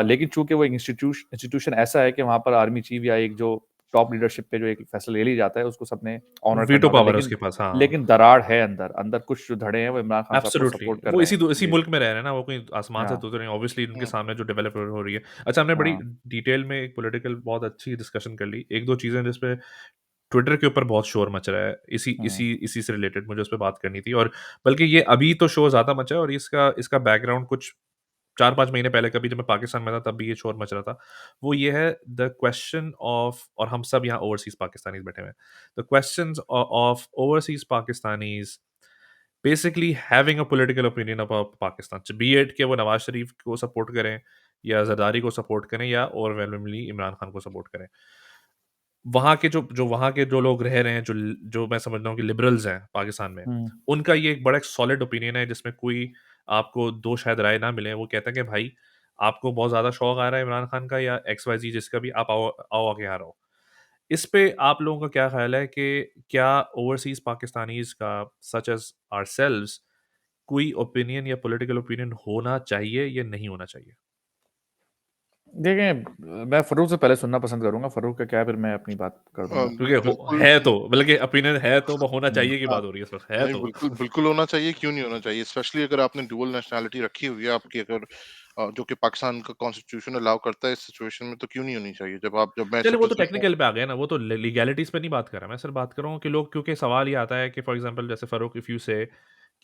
लेकिन चूँकि वो एक इंस्टीट्यूशन ऐसा है कि वहाँ पर आर्मी चीफ या एक जो टॉप लीडरशिप पे जो एक फैसला ले लिया जाता है, उसको सबने ऑनर करना वीटो होता है। पावर है लेकिन उसके पास, हाँ। लेकिन दरार है अंदर, अंदर कुछ जो धड़े हैं वो इमरान खान साहब को एब्सोल्युटली। सपोर्ट कर वो रहे हैं। इसी जी, मुल्क में रह रहे हैं ना, वो कोई आसमान से हाँ, तो नहीं, ऑब्वियसली उनके हुँ, सामने जो डेवलप हो रही है। अच्छा, हमने बड़ी हाँ, डिटेल में एक पॉलिटिकल बहुत अच्छी डिस्कशन कर ली। 1-2 चीज़ें जिस पे ट्विटर के ऊपर बहुत शोर मच रहा है, इसी हुँ, इसी इसी से रिलेटेड मुझे उस पे बात करनी थी, और बल्कि ये अभी तो शोर ज़्यादा मचा है, और इसका इसका बैकग्राउंड कुछ 4-5 महीने पहले कभी जब मैं पाकिस्तान में था तब भी ये शोर मच रहा था। वो ये है, द क्वेश्चन ऑफ, और हम सब यहाँ ओवरसीज़ पाकिस्तानीज़ बैठे हुए हैं। The questions of overseas Pakistanis basically having a political opinion about Pakistan, B it कि वो नवाज शरीफ को सपोर्ट करें या जरदारी को सपोर्ट करें या ओवरवेलमिंगली इमरान खान को सपोर्ट करें। वहाँ के जो वहाँ के जो लोग रह रहे हैं, जो मैं समझता हूँ कि लिबरल्स हैं पाकिस्तान में, हुँ, उनका ये एक बड़ा सॉलिड ओपिनियन है जिसमें कोई आपको 2 शायद राय ना मिले। वो कहते हैं कि भाई, आपको बहुत ज़्यादा शौक आ रहा है इमरान खान का या एक्स-वाई-ज़ेड जिसका भी, आप आओ आओ आगे यहाँ रहो। इस पे आप लोगों का क्या ख़्याल है कि क्या ओवरसीज़ पाकिस्तानीज़ का, सच एज़ आवरसेल्व्स, कोई ओपिनियन या पॉलिटिकल ओपिनियन होना चाहिए या नहीं होना चाहिए? देखिए, मैं फ़ारूक से पहले सुनना पसंद करूँगा, फ़ारूक का क्या है फिर मैं अपनी बात कर दूँगा। क्योंकि हो बिल्कुल। है तो, बल्कि ओपिनियन है तो वो होना हुँ, चाहिए की हाँ। बात हो रही है इस वक़्त, है नहीं, तो। बिल्कुल, बिल्कुल होना चाहिए, क्यों नहीं होना चाहिए? स्पेशली अगर आपने डुअल नेशनैलिटी रखी हुई है आपकी, अगर जो कि पाकिस्तान का कॉन्स्टिट्यूशन अलाउ करता है इस सिचुएशन में, तो क्यों नहीं होनी चाहिए? जब मैं चलिए, वो तो सिटीज़न हूँ। टेक्निकल पे आ गए ना, वो तो लीगैलिटीज़ पे नहीं बात कर रहा मैं सिर्फ बात कर रहा हूँ कि लोग, क्योंकि सवाल ये आता है कि फॉर एग्ज़ाम्पल जैसे फ़ारूक, इफ यू से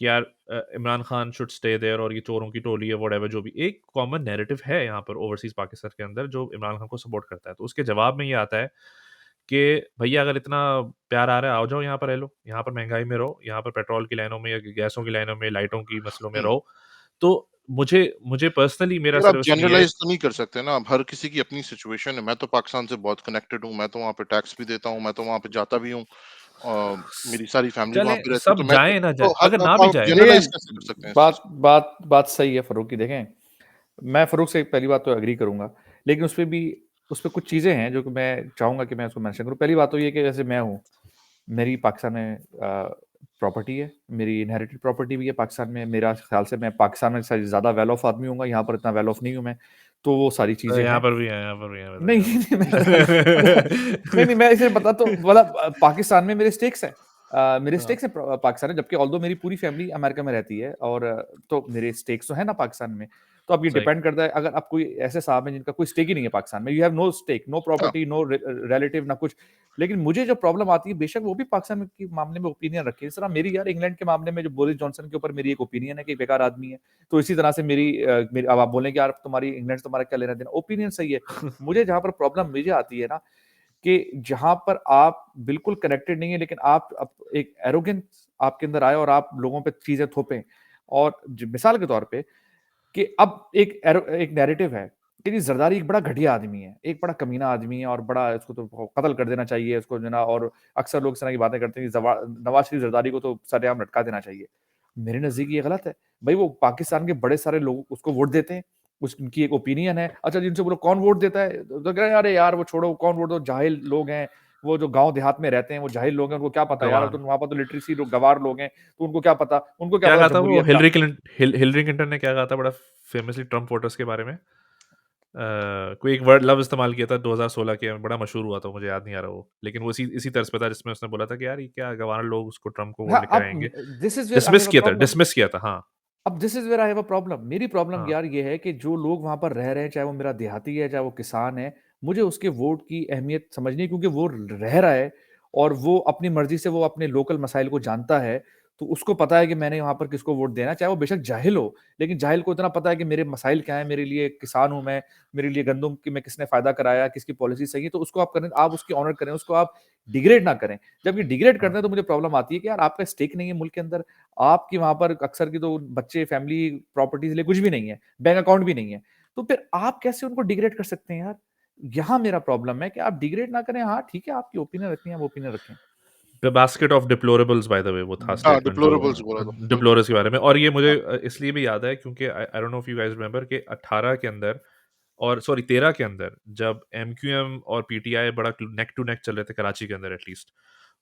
कि यार Imran Khan should stay there और ये चोरों की टोली है, व्हाटएवर, जो भी एक कॉमन नैरेटिव है यहाँ पर ओवरसीज़ पाकिस्तान के अंदर जो इमरान खान को सपोर्ट करता है। तो उसके जवाब में ये आता है कि भैया, अगर इतना प्यार आ रहा है, आओ जाओ यहाँ पर रह लो, यहाँ पर महँगाई में रहो, यहाँ पर पेट्रोल की लाइनों में या गैसों की लाइनों में, लाइटों की मसलों में हुँ। रहो। तो मुझे मुझे पर्सनली मेरा यार आप सिर्फ इसमें ये है। जनरलाइज़ तो नहीं कर सकते ना, अब हर किसी की अपनी सिचुएशन है। मैं तो पाकिस्तान से बहुत कनेक्टेड हूँ, मैं तो वहाँ पे टैक्स भी देता हूँ, मैं तो वहाँ पे जाता भी हूँ। मेरी सारी फैमिली वहाँ चलें, पे रहती है, सब तो मैं तो जाएँ ना जाएँ, तो हर अगर ना अब भी आप जाएँ। देखिए, जनरलाइज़ कैसे कर सकते हैं इस चीज़ बात को? बात बात सही है फ़ारूक की। देखें, मैं फ़ारूक से पहली बात तो एग्री करूँगा, लेकिन उसपे कुछ चीज़ें हैं जो कि मैं चाहूँगा कि मैं उसको मेंशन करूँ। पहली बात तो ये है कि जैसे मैं हूँ, मेरी पाकिस्तान में प्रॉपर्टी है, मेरी इनहेरिटेड प्रॉपर्टी भी है पाकिस्तान में। मेरा ख़्याल से मैं पाकिस्तान में शायद ज़्यादा वेल ऑफ आदमी होऊँगा, यहाँ पर इतना वेल ऑफ नहीं हूँ मैं, तो वो सारी चीज़ें यहाँ हैं। पर भी है, यहाँ पर भी है वैसे, नहीं, यहाँ नहीं, मैं ऐसा नहीं, नहीं, मैं इसे बता तो मतलब पाकिस्तान में मेरे स्टेक्स हैं। मेरे हाँ, स्टेक्स हैं पाकिस्तान में, जबकि ऑल्दो मेरी पूरी फैमिली अमेरिका में रहती है और तो मेरे स्टेक्स तो हैं ना पाकिस्तान में। तो अब ये सही। डिपेंड करता है, अगर आप कोई ऐसे साहब हैं जिनका कोई स्टेक ही नहीं है पाकिस्तान में, you have no stake, no हाँ, प्रॉपर्टी, नो रिलेटिव, ना कुछ। लेकिन मुझे जो प्रॉब्लम आती है, बेशक वो भी पाकिस्तान के मामले में ओपिनियन रखे। इस तरह मेरी यार इंग्लैंड के मामले में जो बोरिस जॉनसन के ऊपर मेरी एक ओपिनियन है कि बेकार आदमी है। तो इसी तरह से मेरी अब आप बोलेंगे यार तुम्हारी इंग्लैंड से तुम्हारा क्या लेना-देना? ओपिनियन सही है। मुझे जहाँ पर प्रॉब्लम मुझे आती है ना, कि जहाँ पर आप बिल्कुल कनेक्टेड नहीं है, लेकिन आप एक एरोगेंस आपके अंदर आए और आप लोगों पे चीजें थोपें। और मिसाल के तौर पे कि अब एक नैरेटिव है कि जी जरदारी एक बड़ा घटिया आदमी है, एक बड़ा कमीना आदमी है और बड़ा इसको तो कत्ल कर देना चाहिए इसको, जो ना। और अक्सर लोग इस तरह की बातें करते हैं कि नवाज शरीफ जरदारी को तो सरेआम लटका देना चाहिए। मेरे नजदीक ये गलत है भाई। वो पाकिस्तान के बड़े सारे लोग उसको वोट देते हैं, उनकी एक ओपिनियन है। अच्छा, जिनसे बोलो कौन वोट देता है, तो कह रहे हैं अरे यार वो छोड़ो, कौन वोट दो, जाहिल लोग हैं वो, जो गांव देहात में रहते हैं वो जाहिल लोग हैं, उनको क्या पता यार, गवार तो वहां पर तो लिटरेसी लोग गवार लोग हैं, तो उनको क्या पता, उनको क्या क्या पता कहा था वो, जमहूरियत का। हिलरी क्लिंटन ने क्या कहा था बड़ा फेमसली ट्रम्प वोटर्स के बारे में? कोई एक वर्ड लव इस्तेमाल किया था 2016 के, बड़ा मशहूर हुआ था, मुझे याद नहीं आ रहा वो, लेकिन वो इसी इसी तर्ज पे था जिसमें उसने बोला था कि यार ये क्या गंवार लोग उसको ट्रम्प को वोट हाँ, लेकर आएंगे। अब this is where I have a problem. Dismiss किया था, हाँ। अब this is where I have a problem. मेरी प्रॉब्लम हाँ, यार ये है कि जो लोग वहां पर रह रहे हैं, चाहे वो मेरा देहाती है चाहे वो किसान है, मुझे उसके वोट की अहमियत समझनी है, क्योंकि वो रह रहा है और वो अपनी मर्जी से वो अपने लोकल मसाइल को जानता है। तो उसको पता है कि मैंने वहां पर किसको वोट देना है, चाहे वो बेशक जाहिल हो, लेकिन जाहिल को इतना पता है कि मेरे मसाइल क्या है, मेरे लिए किसान हूं मैं, मेरे लिए गंदम की में किसने फायदा कराया, किसकी पॉलिसी सही है, तो उसको आप करें, आप उसकी ऑनर करें, उसको आप डिग्रेड ना करें। जब ये डिग्रेड करते हाँ। हैं तो मुझे प्रॉब्लम आती है कि यार आपका स्टेक नहीं है मुल्क के अंदर, आपकी वहां पर अक्सर की तो बच्चे फैमिली प्रॉपर्टीज लिए कुछ भी नहीं है, बैंक अकाउंट भी नहीं है, तो फिर आप कैसे उनको डिग्रेड कर सकते हैं यार। यहाँ मेरा प्रॉब्लम है कि आप डिग्रेड ना करें। हाँ ठीक है, आपकी ओपिनियन रखनी है, आप ओपिनियन रखें। The basket of deplorables, by the way, वो था हाँ, स्टेटमेंट जो डिप्लोरेबल्स बोला था, बिल्कुल। डिप्लोरस के बारे में। और ये मुझे हाँ, इसलिए भी याद है क्योंकि I don't know if you guys remember कि 18 के अंदर, और सॉरी 13 के अंदर, जब एमक्यूएम और पीटीआई बड़ा नेक टू नेक चल रहे थे कराची के अंदर एटलीस्ट,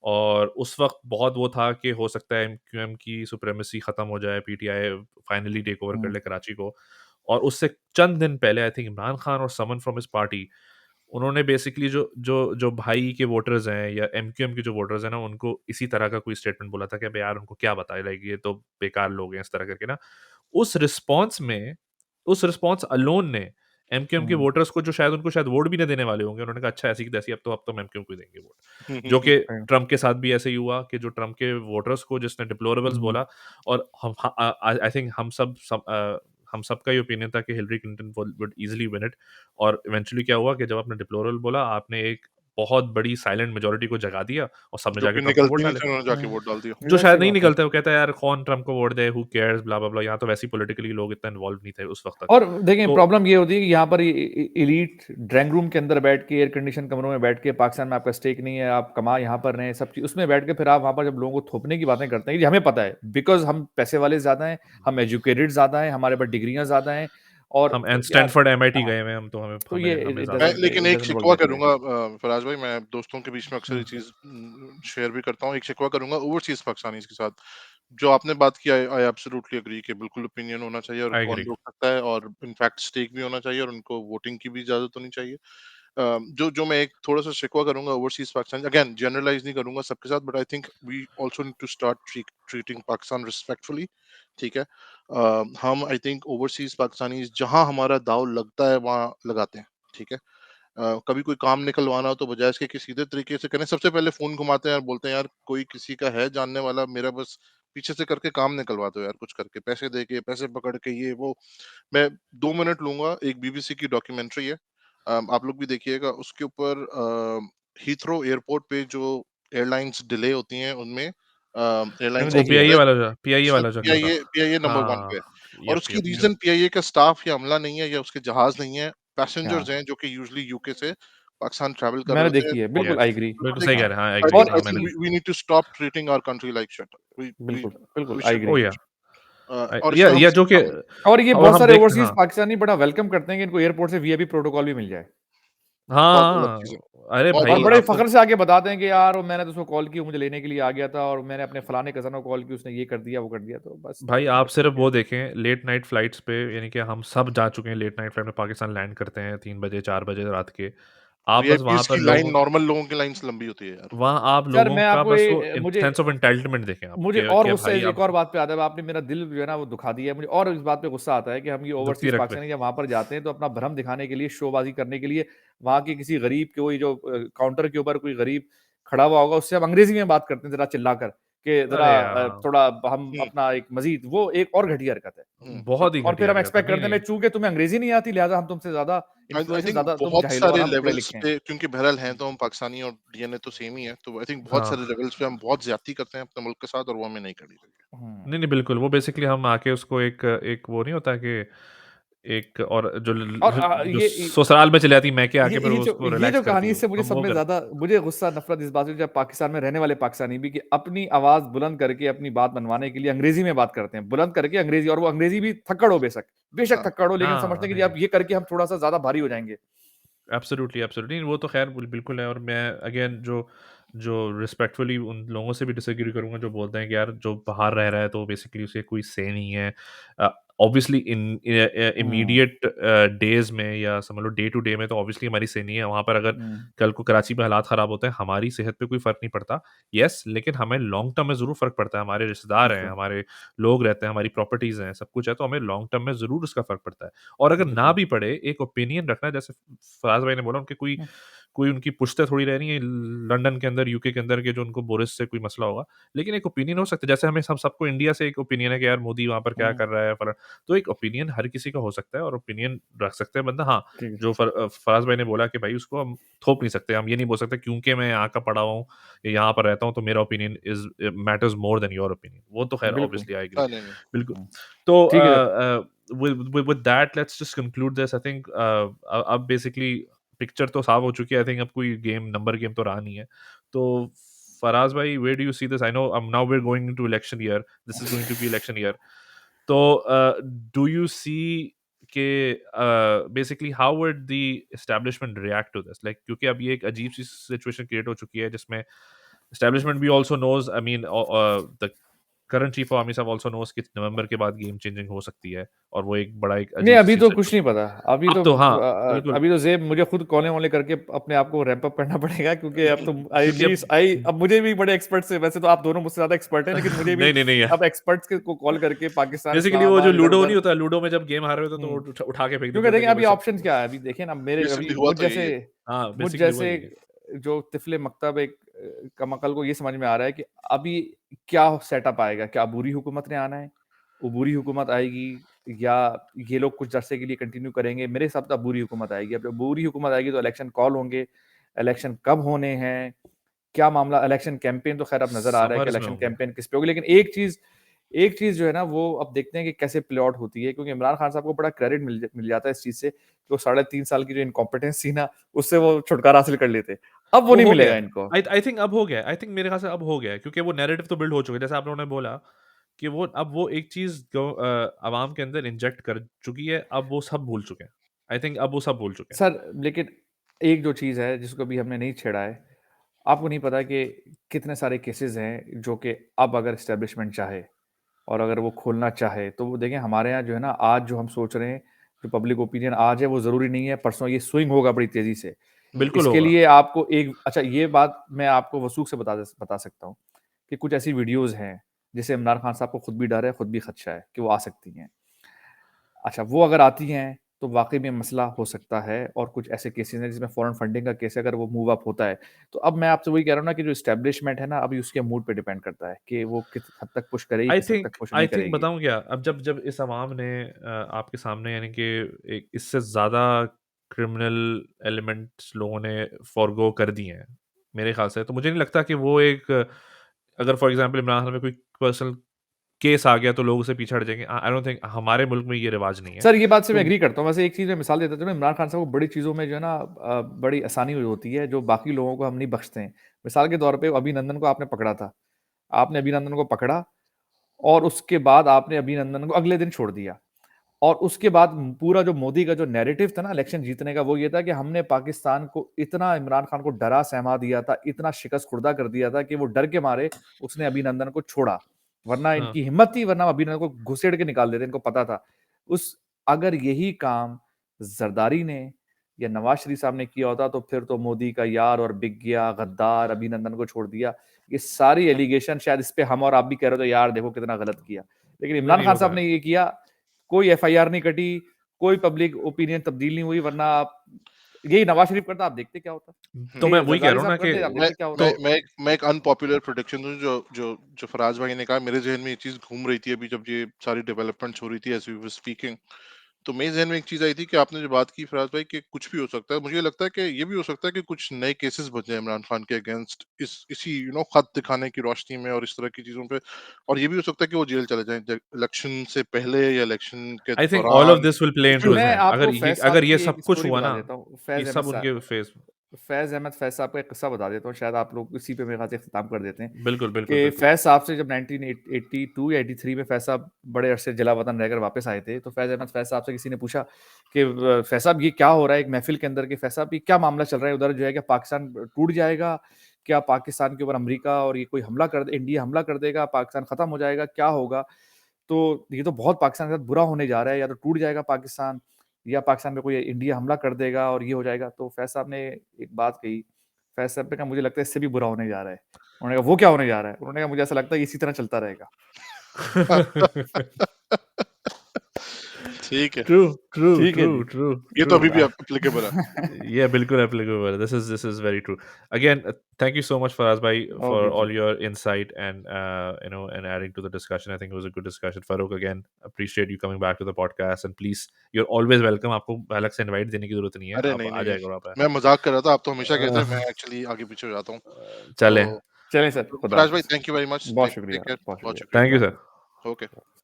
और उस वक्त बहुत वो था कि हो सकता है एमक्यूएम की सुप्रीमेसी खत्म हो जाए, पीटीआई फाइनली टेक ओवर कर हम्म, ले कराची को। और उससे चंद दिन पहले आई थिंक इमरान खान और समन फ्रॉम हिज पार्टी, उन्होंने बेसिकली जो जो जो भाई के वोटर्स हैं या एमक्यूएम के जो वोटर्स हैं ना, उनको इसी तरह का कोई स्टेटमेंट बोला था कि अबे यार उनको क्या बताए, लाइक ये तो बेकार लोग हैं, इस तरह करके ना। उस रिस्पॉन्स में, उस रिस्पॉन्स अलोन ने एमक्यूएम के हम्म, वोटर्स को, जो शायद उनको शायद वोट भी नहीं देने वाले होंगे, उन्होंने कहा अच्छा ऐसी की तैसी, अब तो हम एमक्यूएम को ही देंगे वोट। हुँ, हुँ, जो हुँ। कि right, ट्रम्प के साथ भी ऐसे ही हुआ कि जो ट्रम्प के वोटर्स को जिसने डिप्लोरेबल्स हम्म, बोला, और आई थिंक हम सब का ही ओपिनियन था कि Hillary Clinton would easily win it. और इवेंचुअली क्या हुआ कि जब आपने डिप्लोरल बोला, आपने एक बहुत बड़ी साइलेंट मेजोरिटी को जगा दिया और सबने जो जाके कि ट्रम्प को वोट निकलती नहीं डाले। थी, उन्होंने जाके वोट डाल दिया। जो जाहिर सी शायद नहीं बात है। निकलता है, वो कहता है यार कौन ट्रम्प को वोट दे, हु केयर्स, ब्ला ब्ला ब्ला। यहाँ तो वैसे पॉलिटिकली लोग इतना इन्वॉल्व नहीं थे उस वक्त तक। और देखें, तो प्रॉब्लम ये होती है कि यहाँ पर इलीट ड्राइंग रूम के अंदर बैठ के, एयर कंडीशन कमरों में बैठ के, पाकिस्तान में आपका स्टेक नहीं है, आप कमा यहाँ पर रहे हैं, सब चीज उसमें बैठ के फिर आप वहाँ पर जब लोगों को थोपने की बातें करते हैं कि हमें पता है, बिकॉज हम पैसे वाले ज्यादा हैं, हम एजुकेटेड ज्यादा हैं, हमारे पास डिग्रियां ज्यादा हैं, और हम एंड यार स्टैनफोर्ड एमआईटी हाँ, गए हुए हैं हम, तो हमें तो हमें ये हमें इट ज्यादा मैं डजंट लेकिन इट एक डजंट वर्क शिकवा दैट वे। करूँगा फराज भाई, मैं दोस्तों के बीच में अक्सर ये चीज़ शेयर भी करता हूँ। एक शिकवा करूँगा ओवरसीज़ पाकिस्तानीज़ के साथ। जो आपने बात की, आई एब्सोल्युटली एग्री कि बिल्कुल ओपिनियन होना चाहिए और आई कौन एग्री। रोक सकता है, और इनफैक्ट स्टेक भी होना चाहिए और उनको वोटिंग की भी इजाज़त होनी चाहिए। जो जो मैं एक थोड़ा-सा शिकवा करूँगा ओवरसीज़ पाकिस्तान, अगेन जनरलाइज़ नहीं करूँगा सबके साथ, but I think we also need to start treating Pakistan respectfully, ठीक है? हम आई थिंक ओवरसीज़ पाकिस्तानीज़ जहाँ हमारा दाँव लगता है वहाँ लगाते हैं, ठीक है? कभी कोई काम निकलवाना हो तो बजाय इसके कि सीधे तरीके से करें, सबसे पहले फ़ोन घुमाते हैं और बोलते हैं यार कोई किसी का है जानने वाला, मेरा बस पीछे से करके काम निकलवा दो यार, कुछ करके, पैसे दे के, पैसे पकड़ के, ये वो। मैं 2 मिनट लूँगा, एक बीबीसी की डॉक्यूमेंट्री है, आप लोग भी देखिएगा उसके ऊपर। हीथ्रो एयरपोर्ट पे जो एयरलाइन्स डिले होती हैं उनमें मैंने एयरलाइन्स वो देखी है। ऑफिसर पीआईए उसमें वाला जो था। पीआईए नंबर 1 हाँ, पे है। और यप उसकी यप यप। रीज़न पीआईए का स्टाफ या अमला नहीं है या उसके जहाज़ नहीं है, हाँ, पैसेंजर्स हैं जो कि यूजुअली यूके से पाकिस्तान ट्रैवल कर रहे मैंने होते हैं। देखी है, और बिल्कुल आई यस, एग्री। बिल्कुल बिल्कुल सही कह देखिए, रहे हैं, हाँ, आई आई एग्री, और थिंक हाँ, आई मैंने थिंक भी। We need to stop treating our country like shit. बिल्कुल, बिल्कुल वी आई शुड एग्री। या और या इसमें हम या जो कि, हम और ये और बहुत हम सारे देखते हैं, ओवरसीज हाँ। पाकिस्तानी बड़ा वेलकम करते हैं कि इनको एयरपोर्ट से वीआईपी प्रोटोकॉल भी मिल जाए, बहुत हाँ, गलत हाँ। चीज़ है, अरे बहुत और भाई गलत बड़े चीज़ आप है। तो, फख्र से आके बताते हैं कि यार मैंने तो उसको कॉल की, वो मुझे लेने के लिए आ गया था, और मैंने अपने फलाने कज़न को कॉल की, उसने ये कर दिया वो कर दिया, तो बस भाई आप बस ठीक सिर्फ है। वो देखें लेट नाइट फ्लाइट्स पे, यानी कि हम सब जा चुके हैं लेट नाइट फ्लाइट में, पाकिस्तान लैंड करते हैं 3 बजे 4 बजे रात के। आप बस वहाँ वीआईपीज़ पर की लाइन लोगों, नॉर्मल लोगों की लाइन से लंबी होती है यार। वहाँ आप सर लोगों मैं का आपको बस वो मुझे सेंस ऑफ एंटाइटलमेंट देखें आप, मुझे और कि गुस्सा भाई एक अब और बात पे आता है, आपने मेरा दिल जो है ना वो दुखा दिया है मुझे, और इस बात पे गुस्सा आता है कि हम ये दुखती ओवरसीज रख पे। पाकिस्तानी जब वहां पर जाते हैं तो अपना भ्रम दिखाने के लिए, शोबाजी करने के लिए, वहां के किसी गरीब के, वही जो काउंटर के ऊपर कोई गरीब खड़ा हुआ होगा, उससे हम अंग्रेजी में बात करते हैं जरा चिल्लाकर कि जरा अरे यार! थोड़ा हम हुँ, अपना एक मज़ीद, वो एक और घटिया हरकत है। हुँ। बहुत ही और फिर घटिया हम हरकत है। एक्सपेक्ट नहीं, करते हैं नहीं। मैं चूँकि तुम्हें अंग्रेज़ी नहीं आती लिहाज़ा हम तुमसे ज़्यादा आई इन्फ्लुएंस, थिंक ज़्यादा तुम बहुत जाहिल हो और सारे हम पढ़े लेवल्स लिखे हैं। पे, क्योंकि बहरहाल हैं तो हम पाकिस्तानी और डीएनए तो सेम ही है, तो आई थिंक बहुत सारे हाँ। लेवल्स पे हम बहुत ज्यादती करते हैं अपने मुल्क के साथ और वो हमें नहीं करनी चाहिए। हुँ। नहीं, नहीं, बिल्कुल, वो बेसिकली हम आके उसको एक एक वो नहीं होता कि एक और जो और जो ससुराल में चली जाती मैके आके फिर वो उसको ये रिलैक्स जो करती कहानी, हो, इससे मुझे हम सब वो में करते ज़्यादा मुझे गुस्सा नफ़रत इस बात से, जब पाकिस्तान में रहने वाले पाकिस्तानी भी कि अपनी आवाज़ बुलंद करके अपनी बात मनवाने के लिए अंग्रेज़ी में बात करते हैं। बुलंद करके अंग्रेज़ी, और वो अंग्रेज़ी भी थक्कड़ हो बेशक, बेशक हाँ, थक्कड़ हो, लेकिन हाँ, समझते हैं कि नहीं, जी नहीं। अब ये करके हम थोड़ा-सा ज़्यादा भारी हो जाएँगे। एब्सोल्युटली, एब्सोल्युटली वो तो ख़ैर बिल्कुल है और मैं अगेन जो जो रिस्पेक्टफुली उन लोगों से भी डिसएग्री करूँगा जो बोलते हैं कि यार जो बाहर रह रहा है तो बेसिकली उसे कोई से नहीं है। ऑब्वियसली इन हुँ, इमीडिएट डेज़ में या समझ लो डे टू डे में तो ऑब्वियसली हमारी से नहीं है। वहाँ पर अगर हुँ, कल को कराची में हालात ख़राब होते हैं, हमारी सेहत पे कोई फ़र्क नहीं पड़ता। येस, लेकिन हमें लॉन्ग टर्म में ज़रूर फ़र्क पड़ता है। हमारे रिश्तेदार हैं, बिल्कुल, हमारे लोग रहते हैं, हमारी प्रॉपर्टीज़ हैं, सब कुछ है, तो हमें लॉन्ग टर्म में ज़रूर उसका फ़र्क पड़ता है। और अगर ना बिल्कुल। भी पड़े, एक ओपिनियन रखना, जैसे फराज भाई ने बोला उनकी कोई हुँ, कोई उनकी पुश्तें थोड़ी रह रही हैं लंदन के अंदर, यूके के अंदर के जो उनको बोरिस से कोई मसला होगा। लेकिन एक ओपिनियन हो सकता है, जैसे हमें सब सबको इंडिया से एक ओपिनियन है कि यार मोदी वहाँ पर क्या हुँ, कर रहा है तो एक ओपिनियन हर किसी का हो सकता है और ओपिनियन रख सकते हैं बंदा। हाँ, ठीक जो फराज भाई ने बोला कि भाई उसको हम थोप नहीं सकते, हम ये नहीं बोल सकते क्योंकि मैं यहाँ का पढ़ा हुआ हूँ या यहाँ पर रहता हूँ तो मेरा opinion is matters more than your opinion. वो तो है, खैर बिल्कुल। Obviously I agree. हाँ, नहीं, नहीं। बिल्कुल। हुँ, तो ठीक है। with that let's just conclude this. I think अब बेसिकली पिक्चर तो साफ हो चुकी है। आई थिंक अब कोई गेम नंबर गेम तो रहा नहीं है। तो फराज भाई, where do you see this? I know now we are going into election year, this is going to be election year. तो डू यू सी के basically how would the establishment react to this, like क्योंकि अब ये एक अजीब सी situation create हो चुकी है जिसमें एस्टैब्लिशमेंट भी also knows, I mean the current chief of army साहब आल्सो नोज कि नवंबर के बाद गेम चेंजिंग हो सकती है और वो एक बड़ा एक नहीं, अजीब अभी सी तो कुछ नहीं सिचुएशन। पता। अब तो हाँ, बिल्कुल, अभी तो ज़ेब मुझे खुद कॉले-वोले करके अपने आप को रैंप अप करना पड़ेगा, क्योंकि अब तो आई क्योंकि मीन आई अब मुझे भी बड़े एक्सपर्ट से, वैसे तो आप दोनों मुझसे ज़्यादा एक्सपर्ट हैं, लेकिन मुझे भी नहीं, नहीं, नहीं है। अब एक्सपर्ट्स के को कॉल करके पाकिस्तान, बेसिकली वो जो इस्लामाबाद, लूडो नहीं इधर-उधर। होता, लूडो में जब गेम हार रहे होते तो हुँ। वो उठा के फेंक देते क्योंकि थे देखिए कि अभी भाई सब। ऑप्शंस क्या है, अभी देखिए ना, मेरे अभी बेसिकली हुआ तो यही है। हाँ, मुझ बेसिकली जैसे वही है। जो तिफले मकतब एक कमअकल को ये समझ में आ रहा है कि अभी क्या सेटअप आएगा? क्या अबूरी हुकूमत ने आना है? अबूरी हुकूमत आएगी, या ये लोग कुछ अरसे के लिए कंटिन्यू करेंगे? मेरे हिसाब से अबूरी हुकूमत आएगी। अब जब अबूरी हुकूमत आएगी तो इलेक्शन कॉल होंगे, इलेक्शन कब होने हैं? क्या मामला? इलेक्शन कैंपेन तो ख़ैर अब नज़र आ रहा है कि समर्स में इलेक्शन होंगे। कैंपेन किस पे होगी, लेकिन एक चीज़ जो है ना, वो अब देखते हैं कि कैसे प्ले आउट होती है, क्योंकि इमरान खान साहब को बड़ा क्रेडिट मिल जाता है इस चीज़ से, कि वो साढ़े 3 साल की जो इनकॉम्पिटेंस थी ना, उससे वो छुटकारा हासिल कर लेते। अब वो वो नहीं हो गया मिलेगा है। इनको। आई थिंक अब हो गया है। आई थिंक मेरे ख़्याल से अब हो गया है क्योंकि वो नैरेटिव तो बिल्ड हो चुका है। जैसे आप लोगों ने बोला कि वो एक चीज़ जो अवाम के अंदर इंजेक्ट कर चुकी है, अब वो सब भूल चुके हैं। आई थिंक अब वो सब भूल चुके हैं। सर, लेकिन एक जो चीज़ है जिसको अभी हमने नहीं छेड़ा है, आपको नहीं पता कि कितने सारे केसेज़ हैं जो कि अब अगर एस्टेब्लिशमेंट चाहे और अगर वो खोलना चाहे, तो वो देखें हमारे यहाँ जो है ना, आज जो हम सोच रहे हैं, जो पब्लिक ओपिनियन आज है, वो ज़रूरी नहीं है परसों ये स्विंग होगा बड़ी तेज़ी से। हुँ, बिल्कुल इसके होगा। लिए आपको एक अच्छा, ये बात मैं आपको वसूख से बता सकता हूँ कि कुछ ऐसी वीडियोज़ हैं, जिससे इमरान खान साहब को खुद भी डर है, खुद भी खदशा है कि वो आ सकती हैं। अच्छा, वो अगर आती हैं, तो वाक़ई में मसला हो सकता है, और कुछ ऐसे केसेज़ हैं जिसमें फ़ॉरेन फंडिंग का केस है, अगर वो मूव अप होता है, तो अब मैं आपसे वही कह रहा हूँ ना कि जो एस्टेब्लिशमेंट है ना, अभी उसके मूड पे डिपेंड करता है कि वो किस हद तक पुश करेगी, किस हद तक पुश आई नहीं थिंक करेगी। बताऊँ क्या? अब जब जब इस अवाम ने आपके सामने यानी कि एक इससे ज़्यादा क्रिमिनल एलिमेंट्स लोगों ने फ़ॉरगो कर दिए हैं, मेरे ख़्याल से। तो मुझे नहीं लगता कि वो एक अगर फॉर एग्ज़ाम्पल इमरान खान में कोई पर्सनल केस आ गया तो लोग उससे पीछे हट जाएँगे। आई डोंट थिंक हमारे मुल्क में ये रिवाज नहीं है। सर, ये बात से मैं तो एग्री करता हूँ। वैसे एक चीज़ मैं मिसाल देता चलूँ, इमरान खान साहब को बड़ी चीज़ों में जो है ना बड़ी आसानी हुई होती है, जो बाकी लोगों को हम नहीं बख्शते हैं। मिसाल के तौर पे अभिनंदन को आपने पकड़ा था। आपने अभिनंदन को पकड़ा, और उसके बाद आपने अभिनंदन को अगले दिन छोड़ दिया। और उसके बाद पूरा जो मोदी का जो नैरेटिव था ना इलेक्शन जीतने का, वो ये था कि हमने पाकिस्तान को इतना, इमरान खान को डरा सहमा दिया था, इतना शिकस्त खुर्दा कर दिया था कि वो डर के मारे उसने अभिनंदन को छोड़ा। वरना हाँ, इनकी हिम्मत थी, वरना अभिनंदन को घुसेड़ के निकाल देते, इनको पता था। उस अगर यही काम ज़रदारी ने या नवाज़ शरीफ साहब ने किया होता, तो फिर तो मोदी का यार और बिक गया, गद्दार, अभिनंदन को छोड़ दिया। ये सारी एलिगेशन शायद इस पे हम और आप भी कह रहे हो, तो यार देखो कितना गलत किया। लेकिन नहीं, इमरान नहीं खान होगा। साहब ने ये किया, कोई एफआईआर नहीं कटी, कोई पब्लिक ओपिनियन तब्दील नहीं हुई, वरना आप यही नवाज शरीफ करता, आप देखते क्या होता। तो यही मैं वही कह जरदारी रहा हूँ ना साहब कि करते, आप मैं देखते क्या होता। मैं एक अनपॉपुलर प्रेडिक्शन दूं, जो फराज भाई ने कहा, मेरे जहन में ये चीज घूम रही थी अभी जब ये सारी डेवलपमेंट्स हो रही थी एज वी वर स्पीकिंग। तो मेरे जहन में एक चीज आई थी कि आपने जो बात की फराज भाई कि कुछ भी हो सकता है, मुझे लगता है कि ये भी हो सकता है कि कुछ नए केसेस बन जाए इमरान खान के अगेंस्ट इसी खत दिखाने की रोशनी में और इस तरह की चीजों पे। और ये भी हो सकता है कि वो जेल चले जाएं इलेक्शन से पहले या इलेक्शन के आई थिंक ऑल ऑफ दौरान, दिस विल प्ले कुछ भी इनटू हो हिज मैं सकता हैंड। आपको फैज़ साहब अगर ये की सब एक कुछ स्टोरी हुआ बता ना, देता हूँ। ये सब उनके फेस। फैज़ अहमद फैज़ साहब का एक किस्सा बता देता हूँ, शायद आप लोग इसी पे मेरे ख्याल से इख्तिताम कर देते हैं बिल्कुल, बिल्कुल, कि बिल्कुल। फैज़ साहब से जब 1982 या 83 में फैज़ साहब बड़े अरसे जला वतन रहकर वापस आए थे, तो फैज़ अहमद फैज़ साहब से किसी ने पूछा कि फैज़ साहब ये क्या हो रहा है एक महफिल के अंदर, कि फैज़ साहब ये क्या मामला चल रहा है उधर, जो है क्या पाकिस्तान टूट जाएगा, क्या पाकिस्तान के ऊपर अमेरिका और ये कोई हमला कर इंडिया हमला कर देगा, पाकिस्तान खत्म हो जाएगा, क्या होगा। तो ये तो बहुत पाकिस्तान के साथ बुरा होने जा रहा है, या तो टूट जाएगा पाकिस्तान, या पाकिस्तान में कोई इंडिया हमला कर देगा और ये हो जाएगा। तो फैज़ साहब ने एक बात कही, फैज़ साहब ने कहा मुझे लगता है इससे भी बुरा होने जा रहा है। उन्होंने कहा वो क्या होने जा रहा है? उन्होंने कहा मुझे ऐसा लगता है इसी तरह चलता रहेगा। ठीक है, ट्रू, ट्रू, ठीक है ट्रू, जी। ट्रू, ये तो ट्रू। अभी भी एप्लीकेबल है। Yeah, बिल्कुल applicable. This is very true. Again, thank you so much, Faraz bhai, for okay ji. all your insight and and adding to the discussion. I think it was a good discussion. Farouk, again, appreciate you coming back to the podcast. And please, you're always welcome. आपको अलग से invite देने की जरूरत नहीं है. अरे आप नहीं आ नहीं, जाएगा वहाँ पे. मैं मजाक कर रहा था, आप तो हमेशा कहते हैं, मैं अह, एक्चुअली आगे पीछे हो जाता हूँ। चलें. तो चलें सर, खुदा फराज भाई, हाफ़िज़। थैंक यू वेरी मच, बहुत टेक शुक्रिया, केयर, बहुत बहुत शुक्रिया। शुक्रिया। Thank you, sir. ओके।